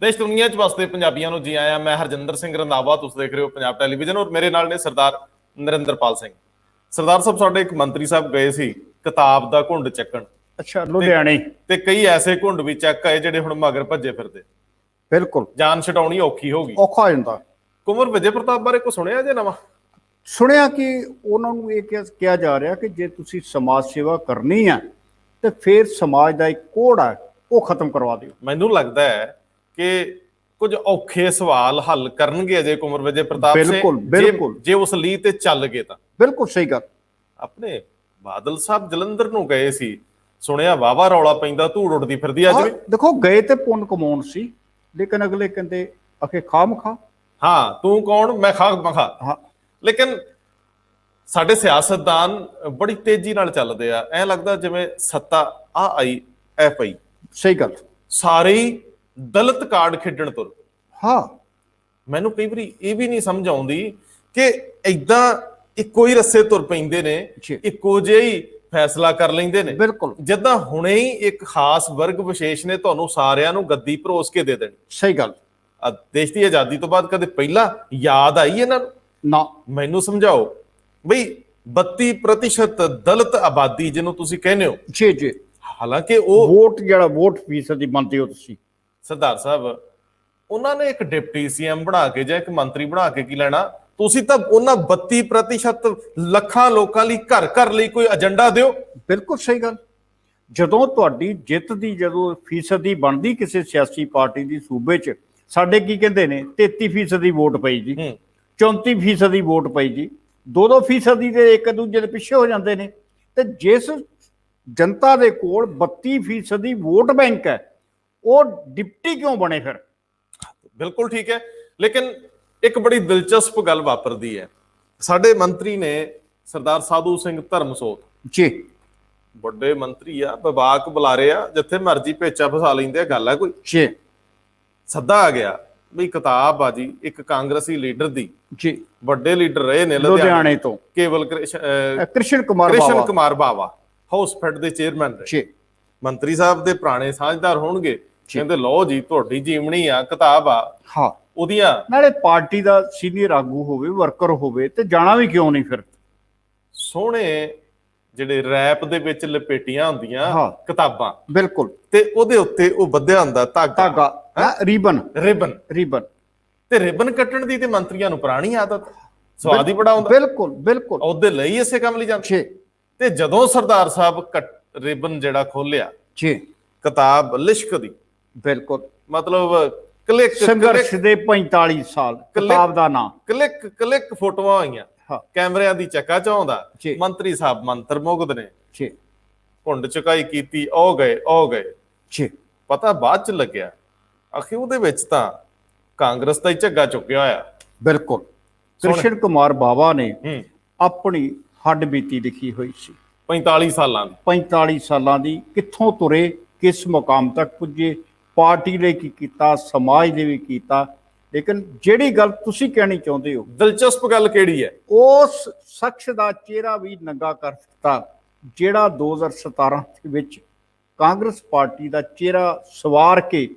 ਦੇਸ਼ ਦੁਨੀਆ 'ਚ ਵਸਦੇ ਪੰਜਾਬੀਆਂ ਨੂੰ ਜੀ ਆਇਆਂ। ਮੈਂ ਹਰਜਿੰਦਰ ਸਿੰਘ ਰੰਧਾਵਾ, ਤੁਸੀਂ ਦੇਖ ਰਹੇ ਹੋ ਪੰਜਾਬ ਟੈਲੀਵਿਜ਼ਨ ਔਰ ਮੇਰੇ ਨਾਲ ਨੇ ਸਰਦਾਰ ਨਰਿੰਦਰਪਾਲ ਸਿੰਘ। ਸਰਦਾਰ ਸਾਹਿਬ, ਸਾਡੇ ਇੱਕ ਮੰਤਰੀ ਸਾਹਿਬ ਗਏ ਸੀ ਕਿਤਾਬ ਦਾ ਘੁੰਡ ਚੱਕਣ। ਅੱਛਾ, ਲੁਧਿਆਣੇ। ਤੇ ਕਈ ਐਸੇ ਘੁੰਡ ਵੀ ਚੱਕ ਆਏ ਜਿਹੜੇ ਹੁਣ ਮਗਰ ਭੱਜੇ ਫਿਰਦੇ। ਬਿਲਕੁਲ ਜਾਨ ਛਡਾਉਣੀ ਔਖੀ ਹੋ ਗਈ, ਔਖਾ ਹੋ ਜਾਂਦਾ। ਕੁੰਵਰ ਵਿਜੇ ਪ੍ਰਤਾਪ ਬਾਰੇ ਕੁਝ ਸੁਣਿਆ ਜੇ ਨਵਾਂ? ਸੁਣਿਆ ਕਿ ਉਹਨਾਂ ਨੂੰ ਇਹ ਕਿਹਾ ਜਾ ਰਿਹਾ ਕਿ ਜੇ ਤੁਸੀਂ ਸਮਾਜ ਸੇਵਾ ਕਰਨੀ ਆ ਤੇ ਫਿਰ ਸਮਾਜ ਦਾ ਇੱਕ ਕੋੜ ਆ ਉਹ ਖਤਮ ਕਰਵਾ ਦਿਓ। ਮੈਨੂੰ ਲੱਗਦਾ ਹੈ ਕਿ ਕੁਝ ਔਖੇ ਸਵਾਲ ਹੱਲ ਕਰਨਗੇ ਅਜੇ ਕੁੰਵਰ ਵਿਜੇ ਪ੍ਰਤਾਪ ਬਿਲਕੁਲ ਜੇ ਉਸ ਲਈ ਤੇ ਚੱਲ ਗਏ ਤਾਂ। ਬਿਲਕੁਲ ਸਹੀ ਗੱਲ। ਆਪਣੇ ਬਾਦਲ ਸਾਹਿਬ ਜਲੰਧਰ ਨੂੰ ਗਏ ਸੀ, ਸੁਣਿਆ ਵਾਵਾ ਰੌਲਾ ਪੈਂਦਾ, ਧੂੜ ਉੱਡਦੀ ਫਿਰਦੀ। ਅੱਜ ਵੀ ਦੇਖੋ ਗਏ ਤੇ ਪੁੰਨ ਕਮਾਉਣ ਸੀ, ਲੇਕਿਨ ਅਗਲੇ ਕਹਿੰਦੇ ਆਖੇ ਖਾਮ ਖਾ। ਹਾਂ, ਤੂੰ ਕੌਣ ਮੈਂ ਖਾ ਮਖਾ। ਹਾਂ, ਲੇਕਿਨ ਸਾਡੇ ਸਿਆਸਤਦਾਨ ਬੜੀ ਤੇਜ਼ੀ ਨਾਲ ਚੱਲਦੇ ਆ, ਐ ਲੱਗਦਾ ਜਿਵੇਂ ਸੱਤਾ ਆਈ ਐਫ ਆਈ। ਸਹੀ ਗੱਲ। ਸਾਰੇ ਹੀ ਦਲਿਤ ਕਾਰਡ ਖੇਡਣ ਤੁਰ। ਹਾਂ, ਮੈਨੂੰ ਕਈ ਵਾਰੀ ਇਹ ਵੀ ਨਹੀਂ ਸਮਝ ਆਉਂਦੀ ਕਿ ਏਦਾਂ ਇੱਕੋ ਹੀ ਰस्से ਤੁਰ ਪੈਂਦੇ ਨੇ, ਇੱਕੋ ਜਿਹਾ ਹੀ ਫੈਸਲਾ ਕਰ ਲੈਂਦੇ ਨੇ। ਬਿਲਕੁਲ, ਜਿੱਦਾਂ ਹੁਣੇ ਹੀ ਇੱਕ ਖਾਸ ਵਰਗ ਵਿਸ਼ੇਸ਼ ਨੇ ਤੁਹਾਨੂੰ ਸਾਰਿਆਂ ਨੂੰ ਗੱਦੀ ਪਰੋਸ ਕੇ ਦੇ ਦੇਣੀ। ਸਹੀ ਗੱਲ। ਦੇਸ਼ ਦੀ ਆਜ਼ਾਦੀ ਤੋਂ ਬਾਅਦ ਕਦੇ ਪਹਿਲਾਂ ਯਾਦ ਆਈ ਇਹਨਾਂ ਨੂੰ? ਨਾ। ਮੈਨੂੰ ਸਮਝਾਓ ਬਈ 32% ਦਲਿਤ ਆਬਾਦੀ ਜਿਹਨੂੰ ਤੁਸੀਂ ਕਹਿੰਦੇ ਹੋ। ਜੀ ਜੀ। ਹਾਲਾਂਕਿ ਉਹ ਵੋਟ ਫੀਸਦੀ ਮੰਨਦੇ ਹੋ ਤੁਸੀਂ ਸਰਦਾਰ ਸਾਹਿਬ, ਉਹਨਾਂ ਨੇ ਇੱਕ ਡਿਪਟੀ ਸੀਐਮ ਬਣਾ ਕੇ ਜਾਂ ਇੱਕ ਮੰਤਰੀ ਬਣਾ ਕੇ ਕੀ ਲੈਣਾ? ਤੁਸੀਂ ਤਾਂ ਉਹਨਾਂ 32% ਲੱਖਾਂ ਲੋਕਾਂ ਲਈ ਘਰ ਘਰ ਲਈ ਕੋਈ ਏਜੰਡਾ ਦਿਓ। ਬਿਲਕੁਲ ਸਹੀ ਗੱਲ। ਜਦੋਂ ਤੁਹਾਡੀ ਜਿੱਤ ਦੀ ਜਦੋਂ ਫੀਸਦੀ ਬਣਦੀ ਕਿਸੇ ਸਿਆਸੀ ਪਾਰਟੀ ਦੀ ਸੂਬੇ 'ਚ, ਸਾਡੇ ਕੀ ਕਹਿੰਦੇ ਨੇ 33% ਵੋਟ ਪਈ ਜੀ, 34% ਵੋਟ ਪਈ ਜੀ, 2-2% ਦੇ ਇੱਕ ਦੂਜੇ ਦੇ ਪਿੱਛੇ ਹੋ ਜਾਂਦੇ ਨੇ। ਤੇ ਜਿਸ ਜਨਤਾ ਦੇ ਕੋਲ 32% ਵੋਟ ਬੈਂਕ ਹੈ, ਉਹ ਡਿਪਟੀ ਕਿਉਂ ਬਣੇ ਫਿਰ? ਬਿਲਕੁਲ ਠੀਕ ਹੈ, ਲੇਕਿਨ ਇੱਕ ਬੜੀ ਦਿਲਚਸਪ ਗੱਲ ਵਾਪਰਦੀ ਹੈ। ਸਾਡੇ ਮੰਤਰੀ ਨੇ ਸਰਦਾਰ ਸਾਧੂ ਸਿੰਘ ਧਰਮਸੋਤ ਜੀ, ਵੱਡੇ ਮੰਤਰੀ ਆ, ਵਿਭਾਗ ਬੁਲਾਰੇ ਆ, ਜਿੱਥੇ ਮਰਜ਼ੀ ਭੇਚਾ ਫਸਾ ਲੈਂਦੇ ਆ। ਗੱਲ ਹੈ ਕੋਈ ਜੀ, ਸੱਦਾ ਆ ਗਿਆ ਵੀ ਕਿਤਾਬ ਆ ਜੀ ਇੱਕ ਕਾਂਗਰਸੀ ਲੀਡਰ ਦੀ। ਜੀ, ਵੱਡੇ ਲੀਡਰ ਰਹੇ ਨੇ ਲੁਧਿਆਣੇ ਤੋਂ, ਕੇਵਲ ਕ੍ਰਿਸ਼ਨ ਕੁਮਾਰ ਬਾਵਾ ਹਾਊਸਫੈਡ ਦੇ ਚੇਅਰਮੈਨ ਰਹੇ। ਜੀ, ਮੰਤਰੀ ਸਾਹਿਬ ਦੇ ਪੁਰਾਣੇ ਸਾਂਝਦਾਰ ਹੋਣਗੇ। ਕਹਿੰਦੇ ਲਓ ਜੀ ਤੁਹਾਡੀ ਜੀਵਨੀ ਆ, ਕਿਤਾਬ ਆ। ਹਾਂ, ਉਹਦੀਆਂ ਨਾਲੇ ਪਾਰਟੀ ਦਾ ਸੀਨੀਅਰ ਆਗੂ ਹੋਵੇ, ਵਰਕਰ ਹੋਵੇ, ਤੇ ਜਾਣਾ ਵੀ ਕਿਉਂ ਨਹੀਂ ਫਿਰ? ਸੋਹਣੇ ਜਿਹੜੇ ਰੈਪ ਦੇ ਵਿੱਚ ਲਪੇਟੀਆਂ ਹੁੰਦੀਆਂ ਕਿਤਾਬਾਂ, ਬਿਲਕੁਲ, ਤੇ ਉਹਦੇ ਉੱਤੇ ਉਹ ਬੱਧਿਆ ਹੁੰਦਾ ਧਾਗਾ, ਰਿਬਨ। ਤੇ ਰਿਬਨ ਕੱਟਣ ਦੀ ਤੇ ਮੰਤਰੀਆਂ ਨੂੰ ਪੁਰਾਣੀ ਆਦਤ, ਸਵਾਦ ਹੀ ਬੜਾ ਹੁੰਦਾ। ਬਿਲਕੁਲ ਬਿਲਕੁਲ, ਉਹਦੇ ਲਈ ਇਸੇ ਕੰਮ ਲਈ ਜਾਂਦੇ। ਤੇ ਜਦੋਂ ਸਰਦਾਰ ਸਾਹਿਬ ਰਿਬਨ ਜਿਹੜਾ ਖੋਲਿਆ ਜੀ, ਕਿਤਾਬ ਲਿਸ਼ਕ ਦੀ, ਬਿਲਕੁਲ, ਮਤਲਬ ਕਲਿੱਕ ਸੰਘਰਸ਼ ਦੇ 45 ਸਾਲ ਕਿਤਾਬ ਦਾ ਨਾਮ, ਕਲਿੱਕ ਫੋਟੋਆਂ ਹੋਈਆਂ, ਕੈਮਰਿਆਂ ਦੀ ਚੱਕਾ ਚਾਉਂਦਾ। ਮੰਤਰੀ ਸਾਹਿਬ ਮੰਤਰ ਮੁਗਧ ਨੇ, ਘੁੰਡ ਚੁਕਾਈ ਕੀਤੀ, ਉਹ ਗਏ। ਪਤਾ ਬਾਅਦ ਚ ਲੱਗਿਆ ਆਖਿਰ ਉਹਦੇ ਵਿੱਚ ਤਾਂ ਕਾਂਗਰਸ ਦਾ ਹੀ ਝੱਗਾ ਚੁੱਕਿਆ ਹੋਇਆ। ਬਿਲਕੁਲ, ਕ੍ਰਿਸ਼ਨ ਕੁਮਾਰ ਬਾਵਾ ਨੇ ਆਪਣੀ ਹੱਡ ਬੀਤੀ ਲਿਖੀ ਹੋਈ ਸੀ। 45 ਸਾਲਾਂ ਦੀ ਕਿੱਥੋਂ ਤੁਰੇ, ਕਿਸ ਮੁਕਾਮ ਤੱਕ ਪੁੱਜੇ, ਪਾਰਟੀ ਲਈ ਕੀ ਕੀਤਾ, ਸਮਾਜ ਦੇ ਵੀ ਕੀਤਾ। ਲੇਕਿਨ ਜਿਹੜੀ ਗੱਲ ਤੁਸੀਂ ਕਹਿਣੀ ਚਾਹੁੰਦੇ ਹੋ, ਦਿਲਚਸਪ ਗੱਲ ਕਿਹੜੀ ਹੈ? ਉਸ ਸ਼ਖਸ ਦਾ ਚਿਹਰਾ ਵੀ ਨੰਗਾ ਕਰ ਦਿੱਤਾ ਜਿਹੜਾ 2017 ਦੇ ਵਿੱਚ ਕਾਂਗਰਸ ਪਾਰਟੀ ਦਾ ਚਿਹਰਾ ਸਵਾਰ ਕੇ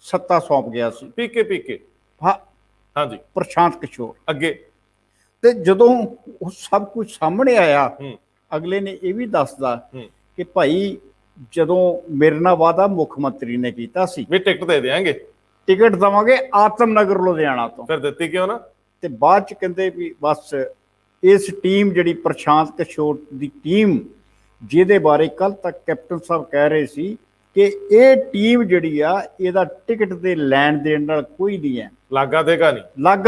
ਸੱਤਾ ਸੌਂਪ ਗਿਆ ਸੀ। ਪੀਕੇ ਹਾਂਜੀ, ਪ੍ਰਸ਼ਾਂਤ ਕਿਸ਼ੋਰ ਅੱਗੇ। ਤੇ ਜਦੋਂ ਉਹ ਸਭ ਕੁਝ ਸਾਹਮਣੇ ਆਇਆ, ਅਗਲੇ ਨੇ ਇਹ ਵੀ ਦੱਸਦਾ ਕਿ ਭਾਈ ਜਦੋਂ ਮੇਰੇ ਨਾਲ ਵਾਅਦਾ ਮੁੱਖ ਮੰਤਰੀ ਨੇ ਕੀਤਾ ਸੀ ਵੀ ਟਿਕਟ ਦੇ ਦੇਾਂਗੇ, ਟਿਕਟ ਦੇਵਾਂਗੇ ਆਤਮ ਨਗਰ ਲੁਧਿਆਣਾ ਤੋਂ, ਫਿਰ ਦਿੱਤੀ ਕਿਉਂ ਨਾ? ਤੇ ਬਾਅਦ ਚ ਕਹਿੰਦੇ ਵੀ ਬਸ ਇਸ ਟੀਮ ਜਿਹੜੀ ਪ੍ਰਸ਼ਾਂਤ ਕਿਸ਼ੋਰ ਦੀ ਟੀਮ, ਜਿਹਦੇ ਬਾਰੇ ਕੱਲ ਤੱਕ ਕੈਪਟਨ ਸਾਹਿਬ ਕਹਿ ਰਹੇ ਸੀ ਕਿ ਇਹ ਟੀਮ ਜਿਹੜੀ ਆ ਇਹਦਾ ਟਿਕਟ ਦੇ ਲੈਣ ਦੇਣ ਨਾਲ ਕੋਈ ਨਹੀਂ ਹੈ, ਲਾਗਾ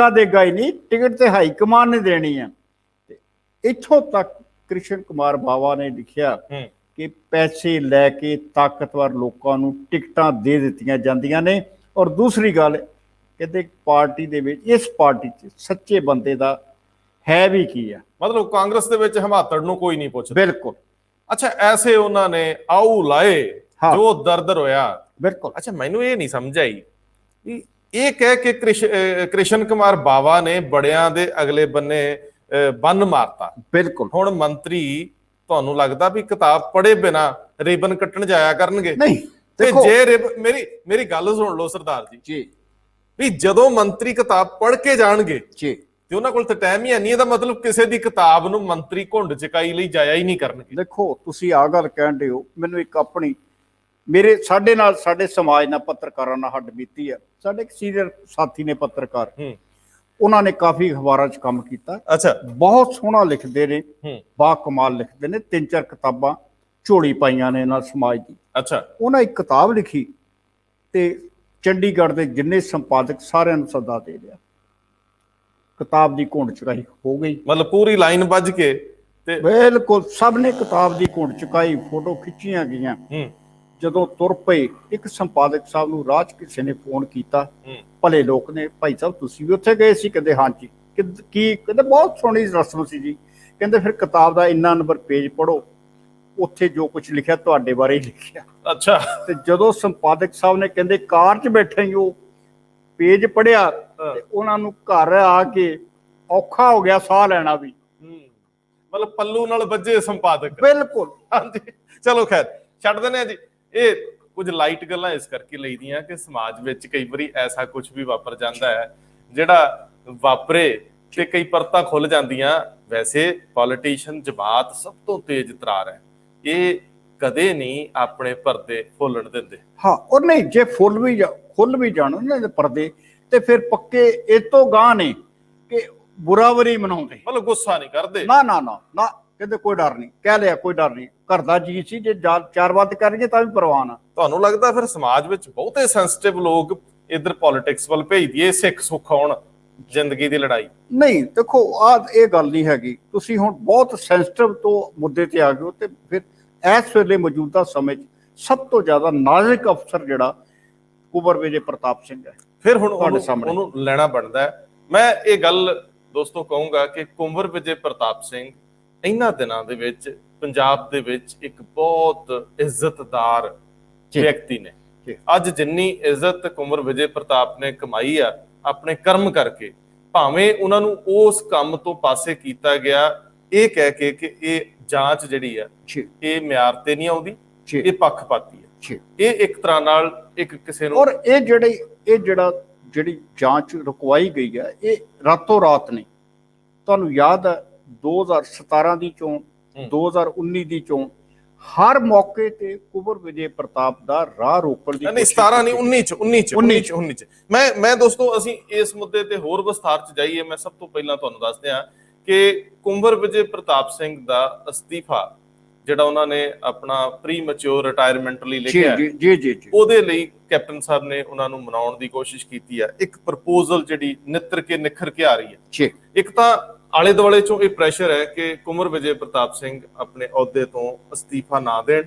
ਦੇਗਾ ਹੀ ਨਹੀਂ, ਟਿਕਟ ਤੇ ਹਾਈ ਕਮਾਨ ਨੇ ਦੇਣੀ ਹੈ। ਤੇ ਇੱਥੋਂ ਤੱਕ ਕ੍ਰਿਸ਼ਨ ਕੁਮਾਰ ਬਾਵਾ ਨੇ ਲਿਖਿਆ ਕਿ ਪੈਸੇ ਲੈ ਕੇ ਤਾਕਤਵਰ ਲੋਕਾਂ ਨੂੰ ਟਿਕਟਾਂ ਦੇ ਦਿੱਤੀਆਂ ਜਾਂਦੀਆਂ ਨੇ। ਔਰ ਦੂਸਰੀ ਗੱਲ ਕਹਿੰਦੇ ਪਾਰਟੀ ਦੇ ਵਿੱਚ, ਇਸ ਪਾਰਟੀ 'ਚ ਸੱਚੇ ਬੰਦੇ ਦਾ ਹੈ ਵੀ ਕੀ ਆ, ਮਤਲਬ ਕਾਂਗਰਸ ਦੇ ਵਿੱਚ ਹਮਾਤੜ ਨੂੰ ਕੋਈ ਨਹੀਂ ਪੁੱਛਦਾ। ਬਿਲਕੁਲ। ਅੱਛਾ, ਐਸੇ ਉਹਨਾਂ ਨੇ ਆਊ ਲਾਏ ਜੋ ਦਰਦ ਰੋਇਆ। ਬਿਲਕੁਲ। ਅੱਛਾ, ਮੈਨੂੰ ਇਹ ਨਹੀਂ ਸਮਝ ਆਈ ਵੀ ਇਹ ਕਹਿ ਕੇ ਕ੍ਰਿਸ਼ਨ ਕੁਮਾਰ ਬਾਵਾ ਨੇ ਬੜਿਆਂ ਦੇ ਅਗਲੇ ਬੰਨੇ ਬੰਨ ਮਾਰਤਾ। ਬਿਲਕੁਲ। ਹੁਣ ਮੰਤਰੀ ਤੁਹਾਨੂੰ ਲੱਗਦਾ ਵੀ ਕਿਤਾਬ ਪੜ੍ਹੇ ਬਿਨਾ ਰਿਬਨ ਕੱਟਣ ਜਾਇਆ ਕਰਨਗੇ? ਨਹੀਂ। ਤੇ ਜੇ ਮੇਰੀ ਗੱਲ ਸੁਣ ਲਓ ਸਰਦਾਰ ਜੀ, ਵੀ ਜਦੋਂ ਮੰਤਰੀ ਕਿਤਾਬ ਪੜ੍ਹ ਕੇ ਜਾਣਗੇ ਜੀ ਤੇ ਉਹਨਾਂ ਕੋਲ ਤਾਂ ਟਾਈਮ ਹੀ ਨਹੀਂ। ਇਹਦਾ ਮਤਲਬ ਕਿਸੇ ਦੀ ਕਿਤਾਬ ਨੂੰ ਮੰਤਰੀ ਘੁੰਡ ਚਕਾਈ ਲਈ ਜਾਇਆ ਹੀ ਨਹੀਂ ਕਰਨਗੇ। ਦੇਖੋ ਤੁਸੀਂ ਆ ਗੱਲ ਕਹਿੰਦੇ ਹੋ, ਮੈਨੂੰ ਇੱਕ ਆਪਣੀ ਸਾਡੇ ਸਮਾਜ ਨਾਲ ਪੱਤਰਕਾਰਾਂ ਨਾਲ ਹੱਡ ਬੀਤੀ ਆ। ਸਾਡੇ ਇੱਕ ਸੀਨੀਅਰ ਸਾਥੀ ਨੇ ਪੱਤਰਕਾਰ, ਉਹਨਾਂ ਨੇ ਕਾਫੀ ਅਖਬਾਰਾਂ 'ਚ ਕੰਮ ਕੀਤਾ। ਅੱਛਾ, ਬਹੁਤ ਸੋਹਣਾ ਲਿਖਦੇ ਨੇ, ਬਾ ਕਮਾਲ ਲਿਖਦੇ ਨੇ, 3-4 ਕਿਤਾਬਾਂ ਝੋਲੀ ਪਾਈਆਂ ਨੇ ਇਹਨਾਂ ਸਮਾਜ ਦੀ। ਅੱਛਾ, ਉਹਨਾਂ ਇੱਕ ਕਿਤਾਬ ਲਿਖੀ ਤੇ ਚੰਡੀਗੜ੍ਹ ਦੇ ਜਿੰਨੇ ਸੰਪਾਦਕ ਸਾਰਿਆਂ ਨੂੰ ਸੱਦਾ ਦੇ ਦਿਆ। ਕਿਤਾਬ ਦੀ ਘੁੰਡ ਚੁਕਾਈ ਹੋ ਗਈ, ਮਤਲਬ ਪੂਰੀ ਲਾਈਨ ਵੱਜ ਕੇ ਤੇ ਬਿਲਕੁਲ ਸਭ ਨੇ ਕਿਤਾਬ ਦੀ ਘੁੰਡ ਚੁਕਾਈ, ਫੋਟੋ ਖਿੱਚੀਆਂ ਗਈਆਂ। ਜਦੋਂ ਤੁਰ ਪਏ, ਇੱਕ ਸੰਪਾਦਕ ਸਾਹਿਬ ਨੂੰ ਰਾਹ 'ਚ ਕਿਸੇ ਨੇ ਫੋਨ ਕੀਤਾ, ਭਲੇ ਲੋਕ ਨੇ, ਭਾਈ ਸਾਹਿਬ ਤੁਸੀਂ ਵੀ ਉੱਥੇ ਗਏ ਸੀ? ਕਹਿੰਦੇ ਹਾਂਜੀ। ਕੀ? ਕਹਿੰਦੇ ਬਹੁਤ ਸੋਹਣੀ ਰਸਮ ਸੀ ਜੀ। ਕਹਿੰਦੇ ਫਿਰ ਕਿਤਾਬ ਦਾ ਇੰਨਾ ਨੰਬਰ ਪੇਜ ਪੜ੍ਹੋ, ਉੱਥੇ ਜੋ ਕੁਝ ਲਿਖਿਆ ਤੁਹਾਡੇ ਬਾਰੇ ਹੀ ਲਿਖਿਆ। ਅੱਛਾ। ਤੇ ਜਦੋਂ ਸੰਪਾਦਕ ਸਾਹਿਬ ਨੇ ਕਹਿੰਦੇ ਕਾਰ 'ਚ ਬੈਠੇ ਹੀ ਉਹ ਪੇਜ ਪੜ੍ਹਿਆ ਤੇ ਉਹਨਾਂ ਨੂੰ ਘਰ ਆ ਕੇ ਔਖਾ ਹੋ ਗਿਆ ਸਾਹ ਲੈਣਾ ਵੀ। ਮਤਲਬ ਪੱਲੂ ਨਾਲ ਵੱਜੇ ਸੰਪਾਦਕ। ਬਿਲਕੁਲ। ਹਾਂਜੀ, ਚਲੋ ਖੈਰ ਛੱਡ ਦਿੰਦੇ ਆ ਜੀ। ਇਹ ਕੁਝ ਲਾਈਟ ਗੱਲਾਂ ਇਸ ਕਰਕੇ ਲਈਦੀਆਂ ਕਿ ਸਮਾਜ ਵਿੱਚ ਕਈ ਵਾਰੀ ਐਸਾ ਕੁਝ ਵੀ ਵਾਪਰ ਜਾਂਦਾ ਹੈ ਜਿਹੜਾ ਵਾਪਰੇ ਤੇ ਕਈ ਪਰਤਾਂ ਖੁੱਲ ਜਾਂਦੀਆਂ। ਵੈਸੇ ਪੋਲੀਟੀਸ਼ੀਅਨ ਜਮਾਤ ਸਭ ਤੋਂ ਤੇਜ਼ ਤਰਾਰ ਹੈ, ਇਹ ਕਦੇ ਨਹੀਂ ਆਪਣੇ ਪਰਦੇ ਫੁੱਲਣ ਦਿੰਦੇ। ਹਾਂ, ਔਰ ਨਹੀਂ, ਜੇ ਖੁੱਲ ਵੀ ਜਾਣ ਉਹਨਾਂ ਦੇ ਪਰਦੇ ਤੇ ਫਿਰ ਪੱਕੇ ਇਹ ਤੋਂ ਗਾਂ ਨੇ ਕਿ ਬੁਰਾਵਰੀ ਮਨਾਉਂਦੇ, ਮਤਲਬ ਗੁੱਸਾ ਨਹੀਂ ਕਰਦੇ। ਨਾ ਨਾ ਨਾ ਨਾ, ਕਹਿੰਦੇ ਕੋਈ ਡਰ ਨਹੀਂ, ਕਹਿ ਲਿਆ ਕੋਈ ਡਰ ਨਹੀਂ, ਘਰ ਦਾ ਜੀ ਸੀ, ਜੇ 4 ਵੱਧ ਕਰਨਗੇ ਤਾਂ ਵੀ ਪਰਵਾਹ ਨਾ। ਤੁਹਾਨੂੰ ਲੱਗਦਾ ਫਿਰ ਸਮਾਜ ਵਿੱਚ ਬਹੁਤੇ ਸੈਂਸਿਟਿਵ ਲੋਕ ਇੱਧਰ ਪੋਲਿਟਿਕਸ ਵੱਲ ਭੇਜ ਦਈਏ, ਸਿੱਖ ਸੁੱਖ ਹੋਣ ਜ਼ਿੰਦਗੀ ਦੀ ਲੜਾਈ? ਨਹੀਂ, ਦੇਖੋ ਇਹ ਗੱਲ ਨਹੀਂ ਹੈਗੀ। ਤੁਸੀਂ ਹੁਣ ਬਹੁਤ ਸੈਂਸਿਟਿਵ ਤੋਂ ਮੁੱਦੇ ਤੇ ਆ ਗਏ ਹੋ ਤੇ ਫਿਰ ਇਸ ਵੇਲੇ ਮੌਜੂਦਾ ਸਮੇਂ 'ਚ ਸਭ ਤੋਂ ਜ਼ਿਆਦਾ ਨਾਜ਼ੁਕ ਅਫਸਰ ਜਿਹੜਾ ਕੁੰਵਰ ਵਿਜੇ ਪ੍ਰਤਾਪ ਸਿੰਘ ਹੈ। ਫਿਰ ਹੁਣ ਉਹਨੂੰ ਲੈਣਾ ਬਣਦਾ ਹੈ। ਮੈਂ ਇਹ ਗੱਲ ਦੋਸਤੋ ਕਹੂੰਗਾ ਕਿ ਕੁੰਵਰ ਵਿਜੇ ਪ੍ਰਤਾਪ ਸਿੰਘ ਇਹਨਾਂ ਦਿਨਾਂ ਦੇ ਵਿੱਚ ਪੰਜਾਬ ਦੇ ਵਿੱਚ ਇੱਕ ਬਹੁਤ ਇੱਜ਼ਤਦਾਰ ਵਿਅਕਤੀ ਨੇ। ਅੱਜ ਜਿੰਨੀ ਇੱਜ਼ਤ ਕੁੰਵਰ ਵਿਜੇ ਪ੍ਰਤਾਪ ਨੇ ਕਮਾਈ ਆ ਆਪਣੇ ਕਰਮ ਕਰਕੇ, ਭਾਵੇਂ ਉਹਨਾਂ ਨੂੰ ਉਸ ਕੰਮ ਤੋਂ ਪਾਸੇ ਕੀਤਾ ਗਿਆ ਇਹ ਕਹਿ ਕੇ ਕਿ ਇਹ ਜਾਂਚ ਜਿਹੜੀ ਆ ਇਹ ਮਿਆਰ ਤੇ ਨਹੀਂ ਆਉਂਦੀ, ਇਹ ਪੱਖਪਾਤੀ ਹੈ, ਇਹ ਇੱਕ ਤਰ੍ਹਾਂ ਨਾਲ ਇੱਕ ਕਿਸੇ ਨੂੰ। ਔਰ ਜਿਹੜੀ ਜਾਂਚ ਰੁਕਵਾਈ ਗਈ ਹੈ ਇਹ ਰਾਤੋਂ ਰਾਤ ਨਹੀਂ। ਤੁਹਾਨੂੰ ਯਾਦ ਹੈ 2017 ਦੀ ਚੋਣ, 2019 ਦੀ ਚੋਣ, ਹਰ ਮੌਕੇ ਤੇ ਕੁੰਵਰ ਵਿਜੇ ਪ੍ਰਤਾਪ ਦਾ ਰਾਹ ਰੋਕਣ ਦੀ ਨਹੀਂ, 17 ਨਹੀਂ 19 ਚ ਮੈਂ ਦੋਸਤੋ ਅਸੀਂ ਇਸ ਮੁੱਦੇ ਤੇ ਹੋਰ ਵਿਸਥਾਰ ਚ ਜਾਈਏ। ਮੈਂ ਸਭ ਤੋਂ ਪਹਿਲਾਂ ਤੁਹਾਨੂੰ ਦੱਸ ਦਿਆਂ ਕਿ ਕੁੰਵਰ ਵਿਜੇ ਪ੍ਰਤਾਪ ਸਿੰਘ ਦਾ ਅਸਤੀਫਾ ਜਿਹੜਾ ਉਹਨਾਂ ਨੇ ਆਪਣਾ ਪ੍ਰੀ ਮੈਚੁਰ ਰਿਟਾਇਰਮੈਂਟ ਲਈ ਲਿਖਿਆ, ਉਹਦੇ ਲਈ ਕੈਪਟਨ ਸਾਹਿਬ ਨੇ ਉਹਨਾਂ ਨੂੰ ਮਨਾਉਣ ਦੀ ਕੋਸ਼ਿਸ਼ ਕੀਤੀ ਹੈ। ਇੱਕ ਪ੍ਰਪੋਜ਼ਲ ਜਿਹੜੀ ਨਿੱਤਰ ਕੇ ਨਿਖਰ ਕੇ ਆ ਰਹੀ ਹੈ। ਇੱਕ ਤਾਂ ਆਲੇ ਦੁਆਲੇ ਚੋਂ ਇਹ ਪ੍ਰੈਸ਼ਰ ਹੈ ਕਿ ਕੁੰਵਰ ਵਿਜੇ ਪ੍ਰਤਾਪ ਸਿੰਘ ਆਪਣੇ ਅਹੁਦੇ ਤੋਂ ਅਸਤੀਫਾ ਨਾ ਦੇਣ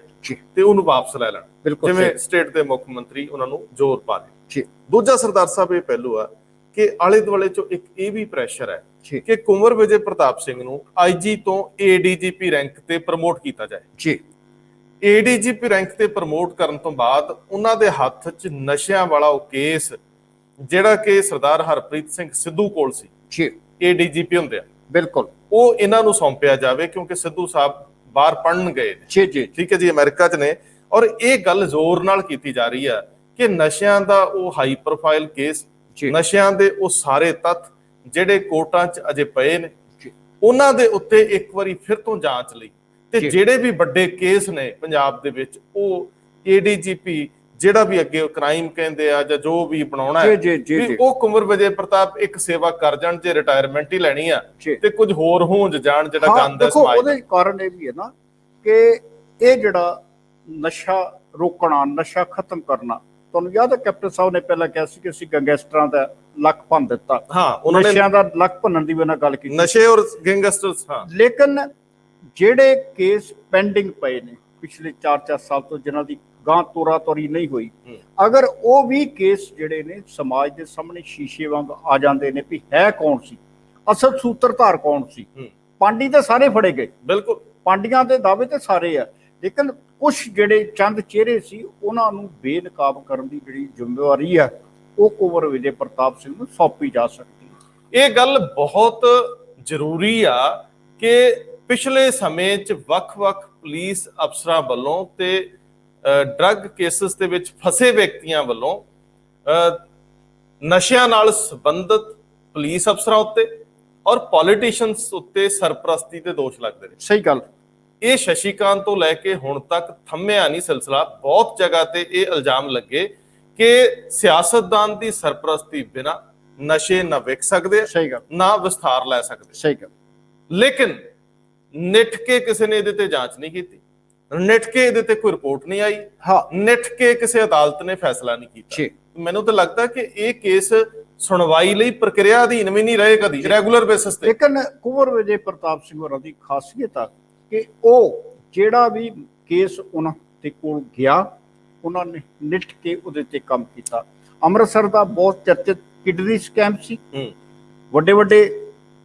ਤੇ ਉਹਨੂੰ ਵਾਪਸ ਲੈ ਲੈਣ, ਜਿਵੇਂ ਸਟੇਟ ਦੇ ਮੁੱਖ ਮੰਤਰੀ ਉਹਨਾਂ ਨੂੰ ਜ਼ੋਰ ਪਾ ਰਹੇ। ਦੂਜਾ ਸਰਦਾਰ ਸਾਹਿਬ ਇਹ ਪਹਿਲੂ ਆ ਕਿ ਆਲੇ ਦੁਆਲੇ ਚੋਂ ਇੱਕ ਇਹ ਵੀ ਪ੍ਰੈਸ਼ਰ ਹੈ ਕਿ ਕੁੰਵਰ ਵਿਜੇ ਪ੍ਰਤਾਪ ਸਿੰਘ ਨੂੰ ਆਈਜੀ ਤੋਂ ਏਡੀਜੀਪੀ ਰੈਂਕ ਤੇ ਪ੍ਰਮੋਟ ਕੀਤਾ ਜਾਏ। ਏਡੀਜੀਪੀ ਰੈਂਕ ਤੇ ਪ੍ਰਮੋਟ ਕਰਨ ਤੋਂ ਬਾਅਦ ਉਹਨਾਂ ਦੇ ਹੱਥ 'ਚ ਨਸ਼ਿਆਂ ਵਾਲਾ ਉਹ ਕੇਸ ਜਿਹੜਾ ਕਿ ਸਰਦਾਰ ਹਰਪ੍ਰੀਤ ਸਿੰਘ ਸਿੱਧੂ ਕੋਲ ਸੀ, ਏਡੀਜੀਪੀ ਹੁੰਦੇ ਆ, ਬਿਲਕੁਲ ਉਹ ਇਹਨਾਂ ਨੂੰ ਸੌਂਪਿਆ ਜਾਵੇ ਕਿਉਂਕਿ ਸਿੱਧੂ ਸਾਹਿਬ ਬਾਹਰ ਪੜਨ ਗਏ ਨੇ। ਠੀਕ ਹੈ ਜੀ, ਅਮਰੀਕਾ 'ਚ ਨੇ। ਔਰ ਇਹ ਗੱਲ ਜ਼ੋਰ ਨਾਲ ਕੀਤੀ ਜਾ ਰਹੀ ਆ ਕਿ ਨਸ਼ਿਆਂ ਦਾ ਉਹ ਹਾਈ ਪ੍ਰੋਫਾਈਲ ਕੇਸ, ਨਸ਼ਿਆਂ ਦੇ ਉਹ ਸਾਰੇ ਤੱਥ ਜਿਹੜੇ ਕੋਰਟਾਂ 'ਚ ਅਜੇ ਪਏ ਨੇ, ਉਹਨਾਂ ਦੇ ਉੱਤੇ ਇੱਕ ਵਾਰੀ ਫਿਰ ਤੋਂ ਜਾਂਚ ਲਈ ਤੇ ਜਿਹੜੇ ਵੀ ਵੱਡੇ ਕੇਸ ਨੇ ਪੰਜਾਬ ਦੇ ਵਿੱਚ ਉਹ ਏਡੀਜੀਪੀ ਜਿਹੜਾ ਵੀ ਅੱਗੇ ਕ੍ਰਾਈਮ ਕਹਿੰਦੇ ਆ ਜਾਂ ਜੋ ਵੀ ਬਣਾਉਣਾ ਹੈ ਉਹ ਕੁੰਵਰ ਵਿਜੇ ਪ੍ਰਤਾਪ ਇੱਕ ਸੇਵਾ ਕਰ ਜਾਣ। ਜੇ ਰਿਟਾਇਰਮੈਂਟ ਹੀ ਲੈਣੀ ਆ ਤੇ ਕੁਝ ਹੋਰ ਹੋਂਜ ਜਾਣ ਜਿਹੜਾ ਗੰਦ ਹੈ ਸਮਾਜ। ਉਹਦੇ ਕਾਰਨ ਇਹ ਵੀ ਹੈ ਨਾ ਕਿ ਇਹ ਜਿਹੜਾ ਨਸ਼ਾ ਰੋਕਣਾ, ਨਸ਼ਾ ਖਤਮ ਕਰਨਾ, ਤੁਹਾਨੂੰ ਯਾਦ ਹੈ ਕੈਪਟਨ ਸਾਹਿਬ ਨੇ ਪਹਿਲਾਂ ਕਿਹਾ ਸੀ ਕਿ ਅਸੀਂ ਗੈਂਗਸਟਰਾਂ ਦਾ ਲੱਕ ਭੰਨ ਦਿੱਤਾ। ਹਾਂ, ਉਹਨਾਂ ਨੇ ਨਸ਼ਿਆਂ ਦਾ ਲੱਕ ਭੰਨਣ ਦੀ ਬਿਨਾਂ ਗੱਲ ਕੀਤੀ, ਨਸ਼ੇ ਔਰ ਗੈਂਗਸਟਰਸ। ਹਾਂ, ਲੇਕਿਨ ਜਿਹੜੇ ਕੇਸ ਪੈਂਡਿੰਗ ਪਏ ਨੇ ਪਿਛਲੇ 4 ਸਾਲ ਤੋਂ ਜਿਨ੍ਹਾਂ ਦੀ ਗਾਂ ਤੋਰੀ ਨਹੀਂ ਹੋਈ, ਅਗਰ ਉਹ ਵੀ ਕੇਸ ਜਿਹੜੇ ਨੇ ਸਮਾਜ ਦੇ ਸਾਹਮਣੇ ਸ਼ੀਸ਼ੇ ਵਾਂਗ ਆ ਜਾਂਦੇ ਨੇ ਵੀ ਹੈ ਕੌਣ ਸੀ, ਅਸਲ ਸੂਤਰਧਾਰ ਕੌਣ ਸੀ। ਪਾਂਡੀ ਤੇ ਸਾਰੇ ਫੜੇ ਗਏ, ਬਿਲਕੁਲ ਪਾਂਡੀਆਂ ਦੇ ਦਾਅਵੇ ਤੇ ਸਾਰੇ ਆ, ਲੇਕਿਨ ਕੁਝ ਜਿਹੜੇ ਚੰਦ ਚਿਹਰੇ ਸੀ ਉਹਨਾਂ ਨੂੰ ਬੇਨਕਾਬ ਕਰਨ ਦੀ ਜਿਹੜੀ ਜ਼ਿੰਮੇਵਾਰੀ ਆ ਉਹ ਕੁੰਵਰ ਵਿਜੇ ਪ੍ਰਤਾਪ ਸਿੰਘ ਨੂੰ ਸੌਂਪੀ ਜਾ ਸਕਦੀ ਹੈ। ਇਹ ਗੱਲ ਬਹੁਤ ਜ਼ਰੂਰੀ ਆ ਕਿ ਪਿਛਲੇ ਸਮੇਂ 'ਚ ਵੱਖ-ਵੱਖ ਪੁਲਿਸ ਅਫਸਰਾਂ ਵੱਲੋਂ ਤੇ ਡਰੱਗ ਕੇਸਿਸ ਦੇ ਵਿੱਚ ਫਸੇ ਵਿਅਕਤੀਆਂ ਵੱਲੋਂ ਨਸ਼ਿਆਂ ਨਾਲ ਸੰਬੰਧਿਤ ਪੁਲਿਸ ਅਫਸਰਾਂ ਉੱਤੇ ਔਰ ਪੋਲੀਟੀਸ਼ੀਅਨਸ ਉੱਤੇ ਸਰਪ੍ਰਸਤੀ ਦੇ ਦੋਸ਼ ਲੱਗਦੇ ਨੇ। ਸਹੀ ਗੱਲ। ਇਹ ਸ਼ਸ਼ੀਕਾਂਤ ਤੋਂ ਲੈ ਕੇ ਹੁਣ ਤੱਕ ਥੰਮਿਆ ਨਹੀਂ ਸਿਲਸਿਲਾ। ਬਹੁਤ ਜਗ੍ਹਾ ਤੇ ਇਹ ਇਲਜ਼ਾਮ ਲੱਗੇ ਕਿ ਸਿਆਸਤਦਾਨ ਦੀ ਸਰਪ੍ਰਸਤੀ ਬਿਨਾਂ ਨਸ਼ੇ ਨਾ ਵਿਕ ਸਕਦੇ, ਸਹੀ ਗੱਲ, ਨਾ ਵਿਸਥਾਰ ਲੈ ਸਕਦੇ। ਸਹੀ ਗੱਲ। ਲੇਕਿਨ ਨਿੱਠ ਕੇ ਕਿਸੇ ਨੇ ਇਹਦੇ ਤੇ ਜਾਂਚ ਨਹੀਂ ਕੀਤੀ, ਨਿੱਠ ਕੇ ਇਹਦੇ ਤੇ ਕੋਈ ਰਿਪੋਰਟ ਨਹੀਂ ਆਈ, ਹਾਂ, ਨਿੱਠ ਕੇ ਕਿਸੇ ਅਦਾਲਤ ਨੇ ਫੈਸਲਾ ਨਹੀਂ ਕੀਤਾ। ਮੈਨੂੰ ਤਾਂ ਲੱਗਦਾ ਕਿ ਇਹ ਕੇਸ ਸੁਣਵਾਈ ਲਈ ਪ੍ਰਕਿਰਿਆ ਅਧੀਨ ਵੀ ਨਹੀਂ ਰਹੇ ਕਦੀ, ਰੈਗੂਲਰ ਬੇਸਿਸ ਤੇ। ਲੇਕਿਨ ਕੁੰਵਰ ਵਿਜੇ ਪ੍ਰਤਾਪ ਸਿੰਘ ਹੋਰਾਂ ਦੀ ਖਾਸੀਅਤ ਆ ਕਿ ਉਹ ਜਿਹੜਾ ਵੀ ਕੇਸ ਉਹਨਾਂ ਦੇ ਕੋਲ ਗਿਆ, ਉਹਨਾਂ ਨੇ ਨਿੱਠ ਕੇ ਉਹਦੇ ਤੇ ਕੰਮ ਕੀਤਾ। ਅੰਮ੍ਰਿਤਸਰ ਦਾ ਬਹੁਤ ਚਰਚਿਤ ਕਿਡਨੀ ਸਕੈਮ ਸੀ, ਵੱਡੇ ਵੱਡੇ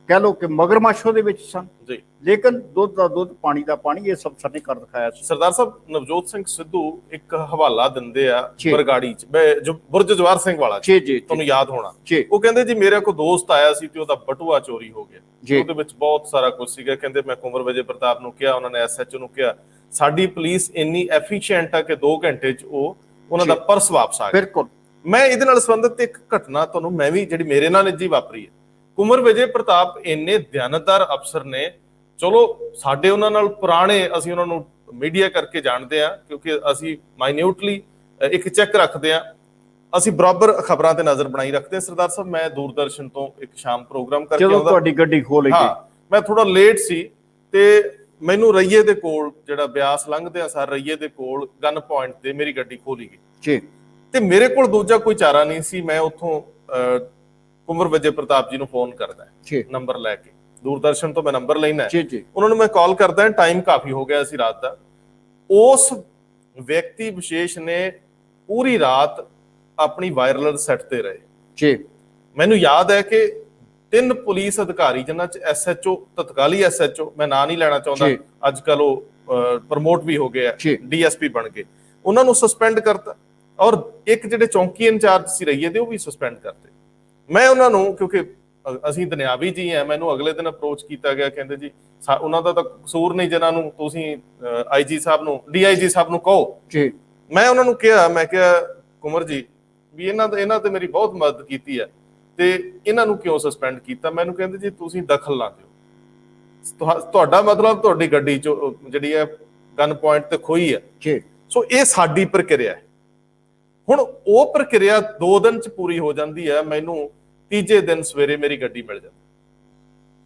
ਕਹਿ ਲਓ ਕਿ ਮਗਰਮੱਛ ਉਹਦੇ ਵਿੱਚ ਸਨ ਜੀ, ਲੇਕਿਨ ਦੁੱਧ ਦਾ ਦੁੱਧ, ਪਾਣੀ ਦਾ ਪਾਣੀ, ਇਹ ਸਭ ਸਾਡੇ ਕਰ ਦਿਖਾਇਆ ਸੀ। ਸਰਦਾਰ ਸਾਹਿਬ, ਨਵਜੋਤ ਸਿੰਘ ਸਿੱਧੂ ਇੱਕ ਹਵਾਲਾ ਦਿੰਦੇ ਆ ਬਰਗਾੜੀ ਚ, ਜੋ ਬੁਰਜ ਜਵਾਰ ਸਿੰਘ ਵਾਲਾ, ਤੁਹਾਨੂੰ ਯਾਦ ਹੋਣਾ। ਉਹ ਕਹਿੰਦੇ ਜੀ ਮੇਰੇ ਕੋਲ ਦੋਸਤ ਆਇਆ ਸੀ ਤੇ ਉਹਦਾ ਬਟੂਆ ਚੋਰੀ ਹੋ ਗਿਆ, ਉਹਦੇ ਵਿੱਚ ਬਹੁਤ ਸਾਰਾ ਕੁਝ ਸੀਗਾ। ਕਹਿੰਦੇ ਮੈਂ ਕੁੰਵਰ ਵਿਜੇ ਪ੍ਰਤਾਪ ਨੂੰ ਕਿਹਾ, ਉਹਨਾਂ ਨੇ SHO ਨੂੰ ਕਿਹਾ, ਸਾਡੀ ਪੁਲਿਸ ਇੰਨੀ ਐਫੀਸ਼ੀਐਂਟ ਆ ਕਿ 2 ਘੰਟੇ ਚ ਉਹਨਾਂ ਦਾ ਪਰਸ ਵਾਪਸ ਆ ਗਿਆ। ਬਿਲਕੁਲ। ਮੈਂ ਇਹਦੇ ਨਾਲ ਸੰਬੰਧਿਤ ਇੱਕ ਘਟਨਾ ਤੁਹਾਨੂੰ ਮੈਂ ਵੀ, ਜਿਹੜੀ ਮੇਰੇ ਨਾਲ ਨਿੱਜੀ ਵਾਪਰੀ ਹੈ। ਕੁੰਵਰ ਵਿਜੇ ਪ੍ਰਤਾਪ ਇੰਨੇ ਦਿਆਨਤਦਾਰ ਅਫਸਰ ਨੇ, ਚਲੋ ਸਾਡੇ ਉਹਨਾਂ ਨਾਲ ਪੁਰਾਣੇ, ਅਸੀਂ ਉਹਨਾਂ ਨੂੰ ਮੀਡੀਆ ਕਰਕੇ ਜਾਣਦੇ ਆ ਕਿਉਂਕਿ ਅਸੀਂ ਮਾਈਨਿਊਟਲੀ ਇੱਕ ਚੈੱਕ ਰੱਖਦੇ ਆ, ਅਸੀਂ ਬਰਾਬਰ ਖਬਰਾਂ ਤੇ ਨਜ਼ਰ ਬਣਾਈ ਰੱਖਦੇ ਆ। ਸਰਦਾਰ ਸਾਹਿਬ, ਮੈਂ ਦੂਰਦਰਸ਼ਨ ਤੋਂ ਇੱਕ ਸ਼ਾਮ ਪ੍ਰੋਗਰਾਮ ਕਰਕੇ ਆਉਂਦਾ, ਤੁਹਾਡੀ ਗੱਡੀ ਖੋਲ ਗਈ, ਮੈਂ ਥੋੜਾ ਲੇਟ ਸੀ ਤੇ ਮੈਨੂੰ ਰਈਏ ਦੇ ਕੋਲ, ਜਿਹੜਾ ਬਿਆਸ ਲੰਘਦੇ ਆ ਸਰ, ਰਈਏ ਦੇ ਕੋਲ ਗਨ ਪੁਆਇੰਟ ਤੇ ਮੇਰੀ ਗੱਡੀ ਖੋਲੀ ਗਈ ਤੇ ਮੇਰੇ ਕੋਲ ਦੂਜਾ ਕੋਈ ਚਾਰਾ ਨਹੀਂ ਸੀ। ਮੈਂ ਉੱਥੋਂ ਕੁੰਵਰ ਵਿਜੇ ਪ੍ਰਤਾਪ ਜੀ ਨੂੰ ਫੋਨ ਕਰਦਾ, ਨੰਬਰ ਲੈ ਕੇ, ਦੂਰਦਰਸ਼ਨ ਤੋਂ ਮੈਂ ਨੰਬਰ ਲੈਣਾ, ਉਹਨਾਂ ਨੂੰ ਮੈਂ ਕਾਲ ਕਰਦਾ। ਟਾਈਮ ਕਾਫੀ ਹੋ ਗਿਆ ਸੀ ਰਾਤ ਦਾ। ਉਸ ਵਿਅਕਤੀ ਵਿਸ਼ੇਸ਼ ਨੇ ਪੂਰੀ ਰਾਤ ਆਪਣੀ ਵਾਇਰਲੈਸ ਸੈੱਟ ਤੇ ਰਹੇ। ਮੈਨੂੰ ਯਾਦ ਹੈ ਕਿ 3 ਪੁਲਿਸ ਅਧਿਕਾਰੀ, ਜਿਨ੍ਹਾਂ ਚ SHO, ਤਤਕਾਲੀ SHO, ਮੈਂ ਨਾਂ ਨਹੀਂ ਲੈਣਾ ਚਾਹੁੰਦਾ, ਅੱਜ ਕੱਲ ਉਹ ਪ੍ਰਮੋਟ ਵੀ ਹੋ ਗਏ ਆ, DSP ਬਣ ਗਏ, ਉਹਨਾਂ ਨੂੰ ਸਸਪੈਂਡ ਕਰਤਾ। ਔਰ ਇੱਕ ਜਿਹੜੇ ਚੌਂਕੀ ਇੰਚਾਰਜ ਸੀ ਰਈਏ ਦੇ, ਉਹ ਵੀ ਸਸਪੈਂਡ ਕਰਤੇ। ਮੈਂ ਉਹਨਾਂ ਨੂੰ, ਕਿਉਂਕਿ ਅਸੀਂ ਦੁਨਿਆਵੀ ਜੀ ਆ, ਮੈਨੂੰ ਅਗਲੇ ਦਿਨ ਅਪਰੋਚ ਕੀਤਾ ਗਿਆ, ਕਹਿੰਦੇ ਜੀ ਉਹਨਾਂ ਦਾ ਤਾਂ ਕਸੂਰ ਨਹੀਂ, ਜਿਨ੍ਹਾਂ ਨੂੰ ਤੁਸੀਂ IG ਸਾਹਿਬ ਨੂੰ, DIG ਸਾਹਿਬ ਨੂੰ ਕਹੋ। ਮੈਂ ਉਹਨਾਂ ਨੂੰ ਕਿਹਾ, ਮੈਂ ਕਿਹਾ ਕੁੰਵਰ ਜੀ ਵੀ ਇਹਨਾਂ ਤੇ ਮੇਰੀ ਬਹੁਤ ਮਦਦ ਕੀਤੀ ਹੈ ਤੇ ਇਹਨਾਂ ਨੂੰ ਕਿਉਂ ਸਸਪੈਂਡ ਕੀਤਾ? ਮੈਨੂੰ ਕਹਿੰਦੇ ਜੀ ਤੁਸੀਂ ਦਖਲ ਨਾ ਦਿਓ, ਤੁਹਾਡਾ ਮਤਲਬ ਤੁਹਾਡੀ ਗੱਡੀ ਚੋਂ ਜਿਹੜੀ ਹੈ ਗਨ ਪੁਆਇੰਟ ਤੇ ਖੋਈ ਹੈ। ਸੋ ਇਹ ਸਾਡੀ ਪ੍ਰਕਿਰਿਆ ਹੈ। ਹੁਣ ਉਹ ਪ੍ਰਕਿਰਿਆ 2 ਦਿਨ ਚ ਪੂਰੀ ਹੋ ਜਾਂਦੀ ਹੈ, ਮੈਨੂੰ ਤੀਜੇ ਦਿਨ ਸਵੇਰੇ ਮੇਰੀ ਗੱਡੀ ਮਿਲ ਜਾਂਦੀ।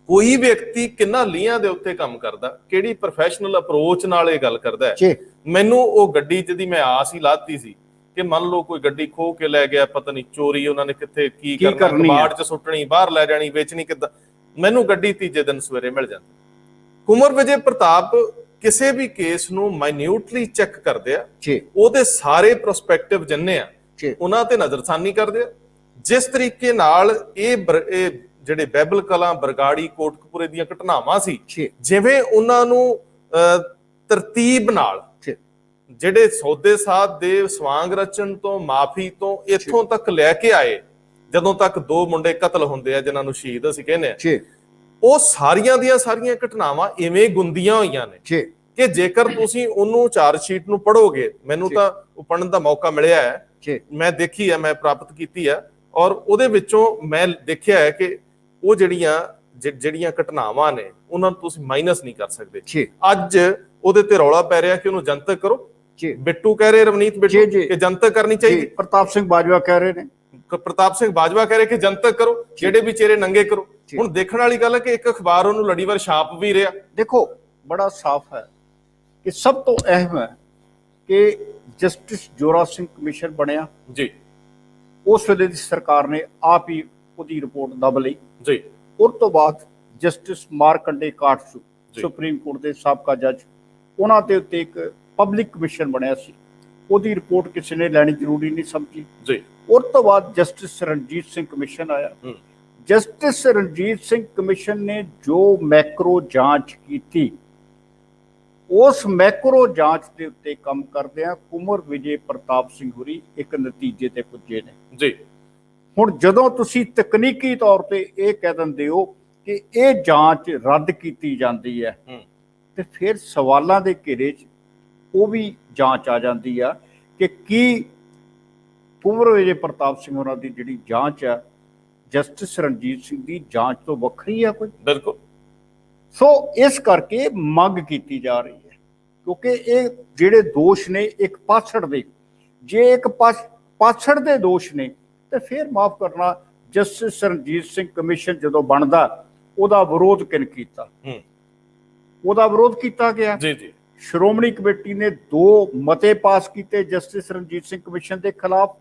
ਕੋਈ ਵਿਅਕਤੀ ਕਿੰਨਾ ਲੀਹਾਂ ਦੇ ਉੱਤੇ ਕੰਮ ਕਰਦਾ, ਕਿਹੜੀ ਪ੍ਰੋਫੈਸ਼ਨਲ ਅਪਰੋਚ ਨਾਲ ਇਹ ਗੱਲ ਕਰਦਾ ਹੈ। ਮੈਨੂੰ ਉਹ ਗੱਡੀ ਜਿਹਦੀ ਮੈਂ ਆਸ ਹੀ ਲਾਤੀ ਸੀ ਕਿ ਮੰਨ ਲਓ ਕੋਈ ਗੱਡੀ ਖੋਹ ਕੇ ਲੈ ਗਿਆ, ਪਤਾ ਨਹੀਂ ਚੋਰੀ ਉਹਨਾਂ ਨੇ ਕਿੱਥੇ ਕੀ ਕਰਨਾ, ਕਬਾੜ ਚ ਸੁੱਟਣੀ, ਬਾਹਰ ਲੈ ਜਾਣੀ, ਵੇਚਣੀ ਕਿੱਦਾਂ, ਮੈਨੂੰ ਗੱਡੀ ਤੀਜੇ ਦਿਨ ਸਵੇਰੇ ਮਿਲ ਜਾਂਦੀ। ਕੁੰਵਰ ਵਿਜੇ ਪ੍ਰਤਾਪ ਕਿਸੇ ਵੀ ਕੇਸ ਨੂੰ ਮਾਈਨਿਊਟਲੀ ਚੈੱਕ ਕਰਦੇ ਆ, ਉਹਦੇ ਸਾਰੇ ਪ੍ਰੋਸਪੈਕਟਿਵ ਜਿੰਨੇ ਆ ਉਹਨਾਂ ਤੇ ਨਜ਼ਰਸਾਨੀ ਕਰਦੇ ਆ। ਜਿਸ ਤਰੀਕੇ ਨਾਲ ਇਹ ਜਿਹੜੇ ਬੈਬਲ ਕਲਾਂ, ਬਰਗਾੜੀ, ਕੋਟਕਪੂਰੇ ਦੀਆਂ ਘਟਨਾਵਾਂ ਸੀ, ਜਿਵੇਂ ਉਹਨਾਂ ਨੂੰ ਤਰਤੀਬ ਨਾਲ, ਜਿਹੜੇ ਸੌਦੇ ਸਾਧ ਦੇ ਸਵਾਂਗ ਰਚਨ ਤੋਂ, ਮਾਫੀ ਤੋਂ ਇੱਥੋਂ ਤੱਕ ਲੈ ਕੇ ਆਏ, ਜਦੋਂ ਤੱਕ 2 ਮੁੰਡੇ ਕਤਲ ਹੁੰਦੇ ਆ ਜਿਨ੍ਹਾਂ ਨੂੰ ਸ਼ਹੀਦ ਅਸੀਂ ਕਹਿੰਦੇ ਆ, ਉਹ ਸਾਰੀਆਂ ਦੀਆਂ ਸਾਰੀਆਂ ਘਟਨਾਵਾਂ ਇਵੇਂ ਗੁੰਦੀਆਂ ਹੋਈਆਂ ਨੇ ਕਿ ਜੇਕਰ ਤੁਸੀਂ ਉਹਨੂੰ ਚਾਰਜ ਸ਼ੀਟ ਨੂੰ ਪੜ੍ਹੋਗੇ, ਮੈਨੂੰ ਤਾਂ ਉਹ ਪੜ੍ਹਨ ਦਾ ਮੌਕਾ ਮਿਲਿਆ ਹੈ, ਮੈਂ ਦੇਖੀ ਹੈ, ਮੈਂ ਪ੍ਰਾਪਤ ਕੀਤੀ ਹੈ, ਔਰ ਉਹਦੇ ਵਿੱਚੋਂ ਮੈਂ ਦੇਖਿਆ ਹੈ ਕਿ ਉਹ ਜਿਹੜੀਆਂ ਘਟਨਾਵਾਂ ਨੇ ਉਹਨਾਂ ਨੂੰ ਤੁਸੀਂ ਮਾਈਨਸ ਨਹੀਂ ਕਰ ਸਕਦੇ। ਅੱਜ ਉਹਦੇ ਤੇ ਰੌਲਾ ਪੈ ਰਿਹਾ ਕਿ ਉਹਨੂੰ ਜਨਤਕ ਕਰੋ। ਬਿੱਟੂ ਕਹਿ ਰਹੇ, ਰਵਨੀਤ ਬਿੱਟੂ, ਕਿ ਜਨਤਕ ਕਰਨੀ ਚਾਹੀਦੀ। ਪ੍ਰਤਾਪ ਸਿੰਘ ਬਾਜਵਾ ਕਹਿ ਰਹੇ ਨੇ, ਪ੍ਰਤਾਪ ਸਿੰਘ ਬਾਜਵਾ ਕਹਿ ਰਹੇ ਕਿ ਜਨਤਕ ਕਰੋ, ਜਿਹੜੇ ਵੀ ਚਿਹਰੇ ਨੰਗੇ ਕਰੋ। ਹੁਣ ਦੇਖਣ ਵਾਲੀ ਗੱਲ ਹੈ ਕਿ ਇੱਕ ਅਖਬਾਰ ਉਹਨੂੰ ਲੜੀਵਾਰ ਛਾਪ ਵੀ ਰਿਹਾ। ਦੇਖੋ, ਬੜਾ ਸਾਫ਼ ਹੈ ਕਿ ਸਭ ਤੋਂ ਅਹਿਮ ਹੈ ਕਿ ਜਸਟਿਸ ਜੋਰਾ ਸਿੰਘ ਕਮਿਸ਼ਨ ਬਣਿਆ ਜੀ, ਉਸ ਵੇਲੇ ਦੀ ਸਰਕਾਰ ਨੇ ਆਪ ਹੀ ਉਹਦੀ ਰਿਪੋਰਟ ਦਬ ਲਈ ਜੀ। ਉਸ ਤੋਂ ਬਾਅਦ ਜਸਟਿਸ ਮਾਰਕੰਡੇ ਕਾਟਸੂ, ਸੁਪਰੀਮ ਕੋਰਟ ਦੇ ਸਾਬਕਾ ਜੱਜ, ਉਹਨਾਂ ਦੇ ਉੱਤੇ ਇੱਕ ਪਬਲਿਕ ਕਮਿਸ਼ਨ ਬਣਿਆ ਸੀ, ਉਹਦੀ ਰਿਪੋਰਟ ਕਿਸੇ ਨੇ ਲੈਣੀ ਜ਼ਰੂਰੀ ਨਹੀਂ ਸਮਝੀ ਜੀ। ਉਸ ਤੋਂ ਬਾਅਦ ਜਸਟਿਸ ਰਣਜੀਤ ਸਿੰਘ ਕਮਿਸ਼ਨ ਆਇਆ। ਜਸਟਿਸ ਰਣਜੀਤ ਸਿੰਘ ਕਮਿਸ਼ਨ ਨੇ ਜੋ ਮੈਕਰੋ ਜਾਂਚ ਕੀਤੀ, ਉਸ ਮੈਕਰੋ ਜਾਂਚ ਦੇ ਉੱਤੇ ਕੰਮ ਕਰਦਿਆਂ ਕੁੰਵਰ ਵਿਜੇ ਪ੍ਰਤਾਪ ਸਿੰਘ ਹੋਰੀ ਇੱਕ ਨਤੀਜੇ ਤੇ ਪੁੱਜੇ ਨੇ ਜੀ। ਹੁਣ ਜਦੋਂ ਤੁਸੀਂ ਤਕਨੀਕੀ ਤੌਰ ਤੇ ਇਹ ਕਹਿ ਦਿੰਦੇ ਹੋ ਕਿ ਇਹ ਜਾਂਚ ਰੱਦ ਕੀਤੀ ਜਾਂਦੀ ਹੈ, ਤੇ ਫਿਰ ਸਵਾਲਾਂ ਦੇ ਘੇਰੇ 'ਚ ਉਹ ਵੀ ਜਾਂਚ ਆ ਜਾਂਦੀ ਆ ਕਿ ਕੀ ਕੁੰਵਰ ਵਿਜੇ ਪ੍ਰਤਾਪ ਸਿੰਘ ਹੋਰਾਂ ਦੀ ਜਿਹੜੀ ਜਾਂਚ ਆ ਜਸਟਿਸ ਰਣਜੀਤ ਸਿੰਘ ਦੀ ਜਾਂਚ ਤੋਂ ਵੱਖਰੀ ਆ ਕੋਈ? ਬਿਲਕੁਲ। ਸੋ ਇਸ ਕਰਕੇ ਮੰਗ ਕੀਤੀ ਜਾ ਰਹੀ ਹੈ, ਕਿਉਂਕਿ ਇਹ ਜਿਹੜੇ ਦੋਸ਼ ਨੇ ਇੱਕ ਪਾਛੜ ਦੇ, ਜੇ ਇੱਕ ਪਾਛੜ ਦੇ ਦੋਸ਼ ਨੇ ਤੇ ਫਿਰ ਮਾਫ ਕਰਨਾ, ਜਸਟਿਸ ਰਣਜੀਤ ਸਿੰਘ ਕਮਿਸ਼ਨ ਜਦੋਂ ਬਣਦਾ ਉਹਦਾ ਵਿਰੋਧ ਕਿਨ ਕੀਤਾ? ਉਹਦਾ ਵਿਰੋਧ ਕੀਤਾ ਗਿਆ। ਜੀ ਜੀ। ਸ਼੍ਰੋਮਣੀ ਕਮੇਟੀ ਨੇ 2 ਮਤੇ ਪਾਸ ਕੀਤੇ ਜਸਟਿਸ ਰਣਜੀਤ ਸਿੰਘ ਕਮਿਸ਼ਨ ਦੇ ਖਿਲਾਫ,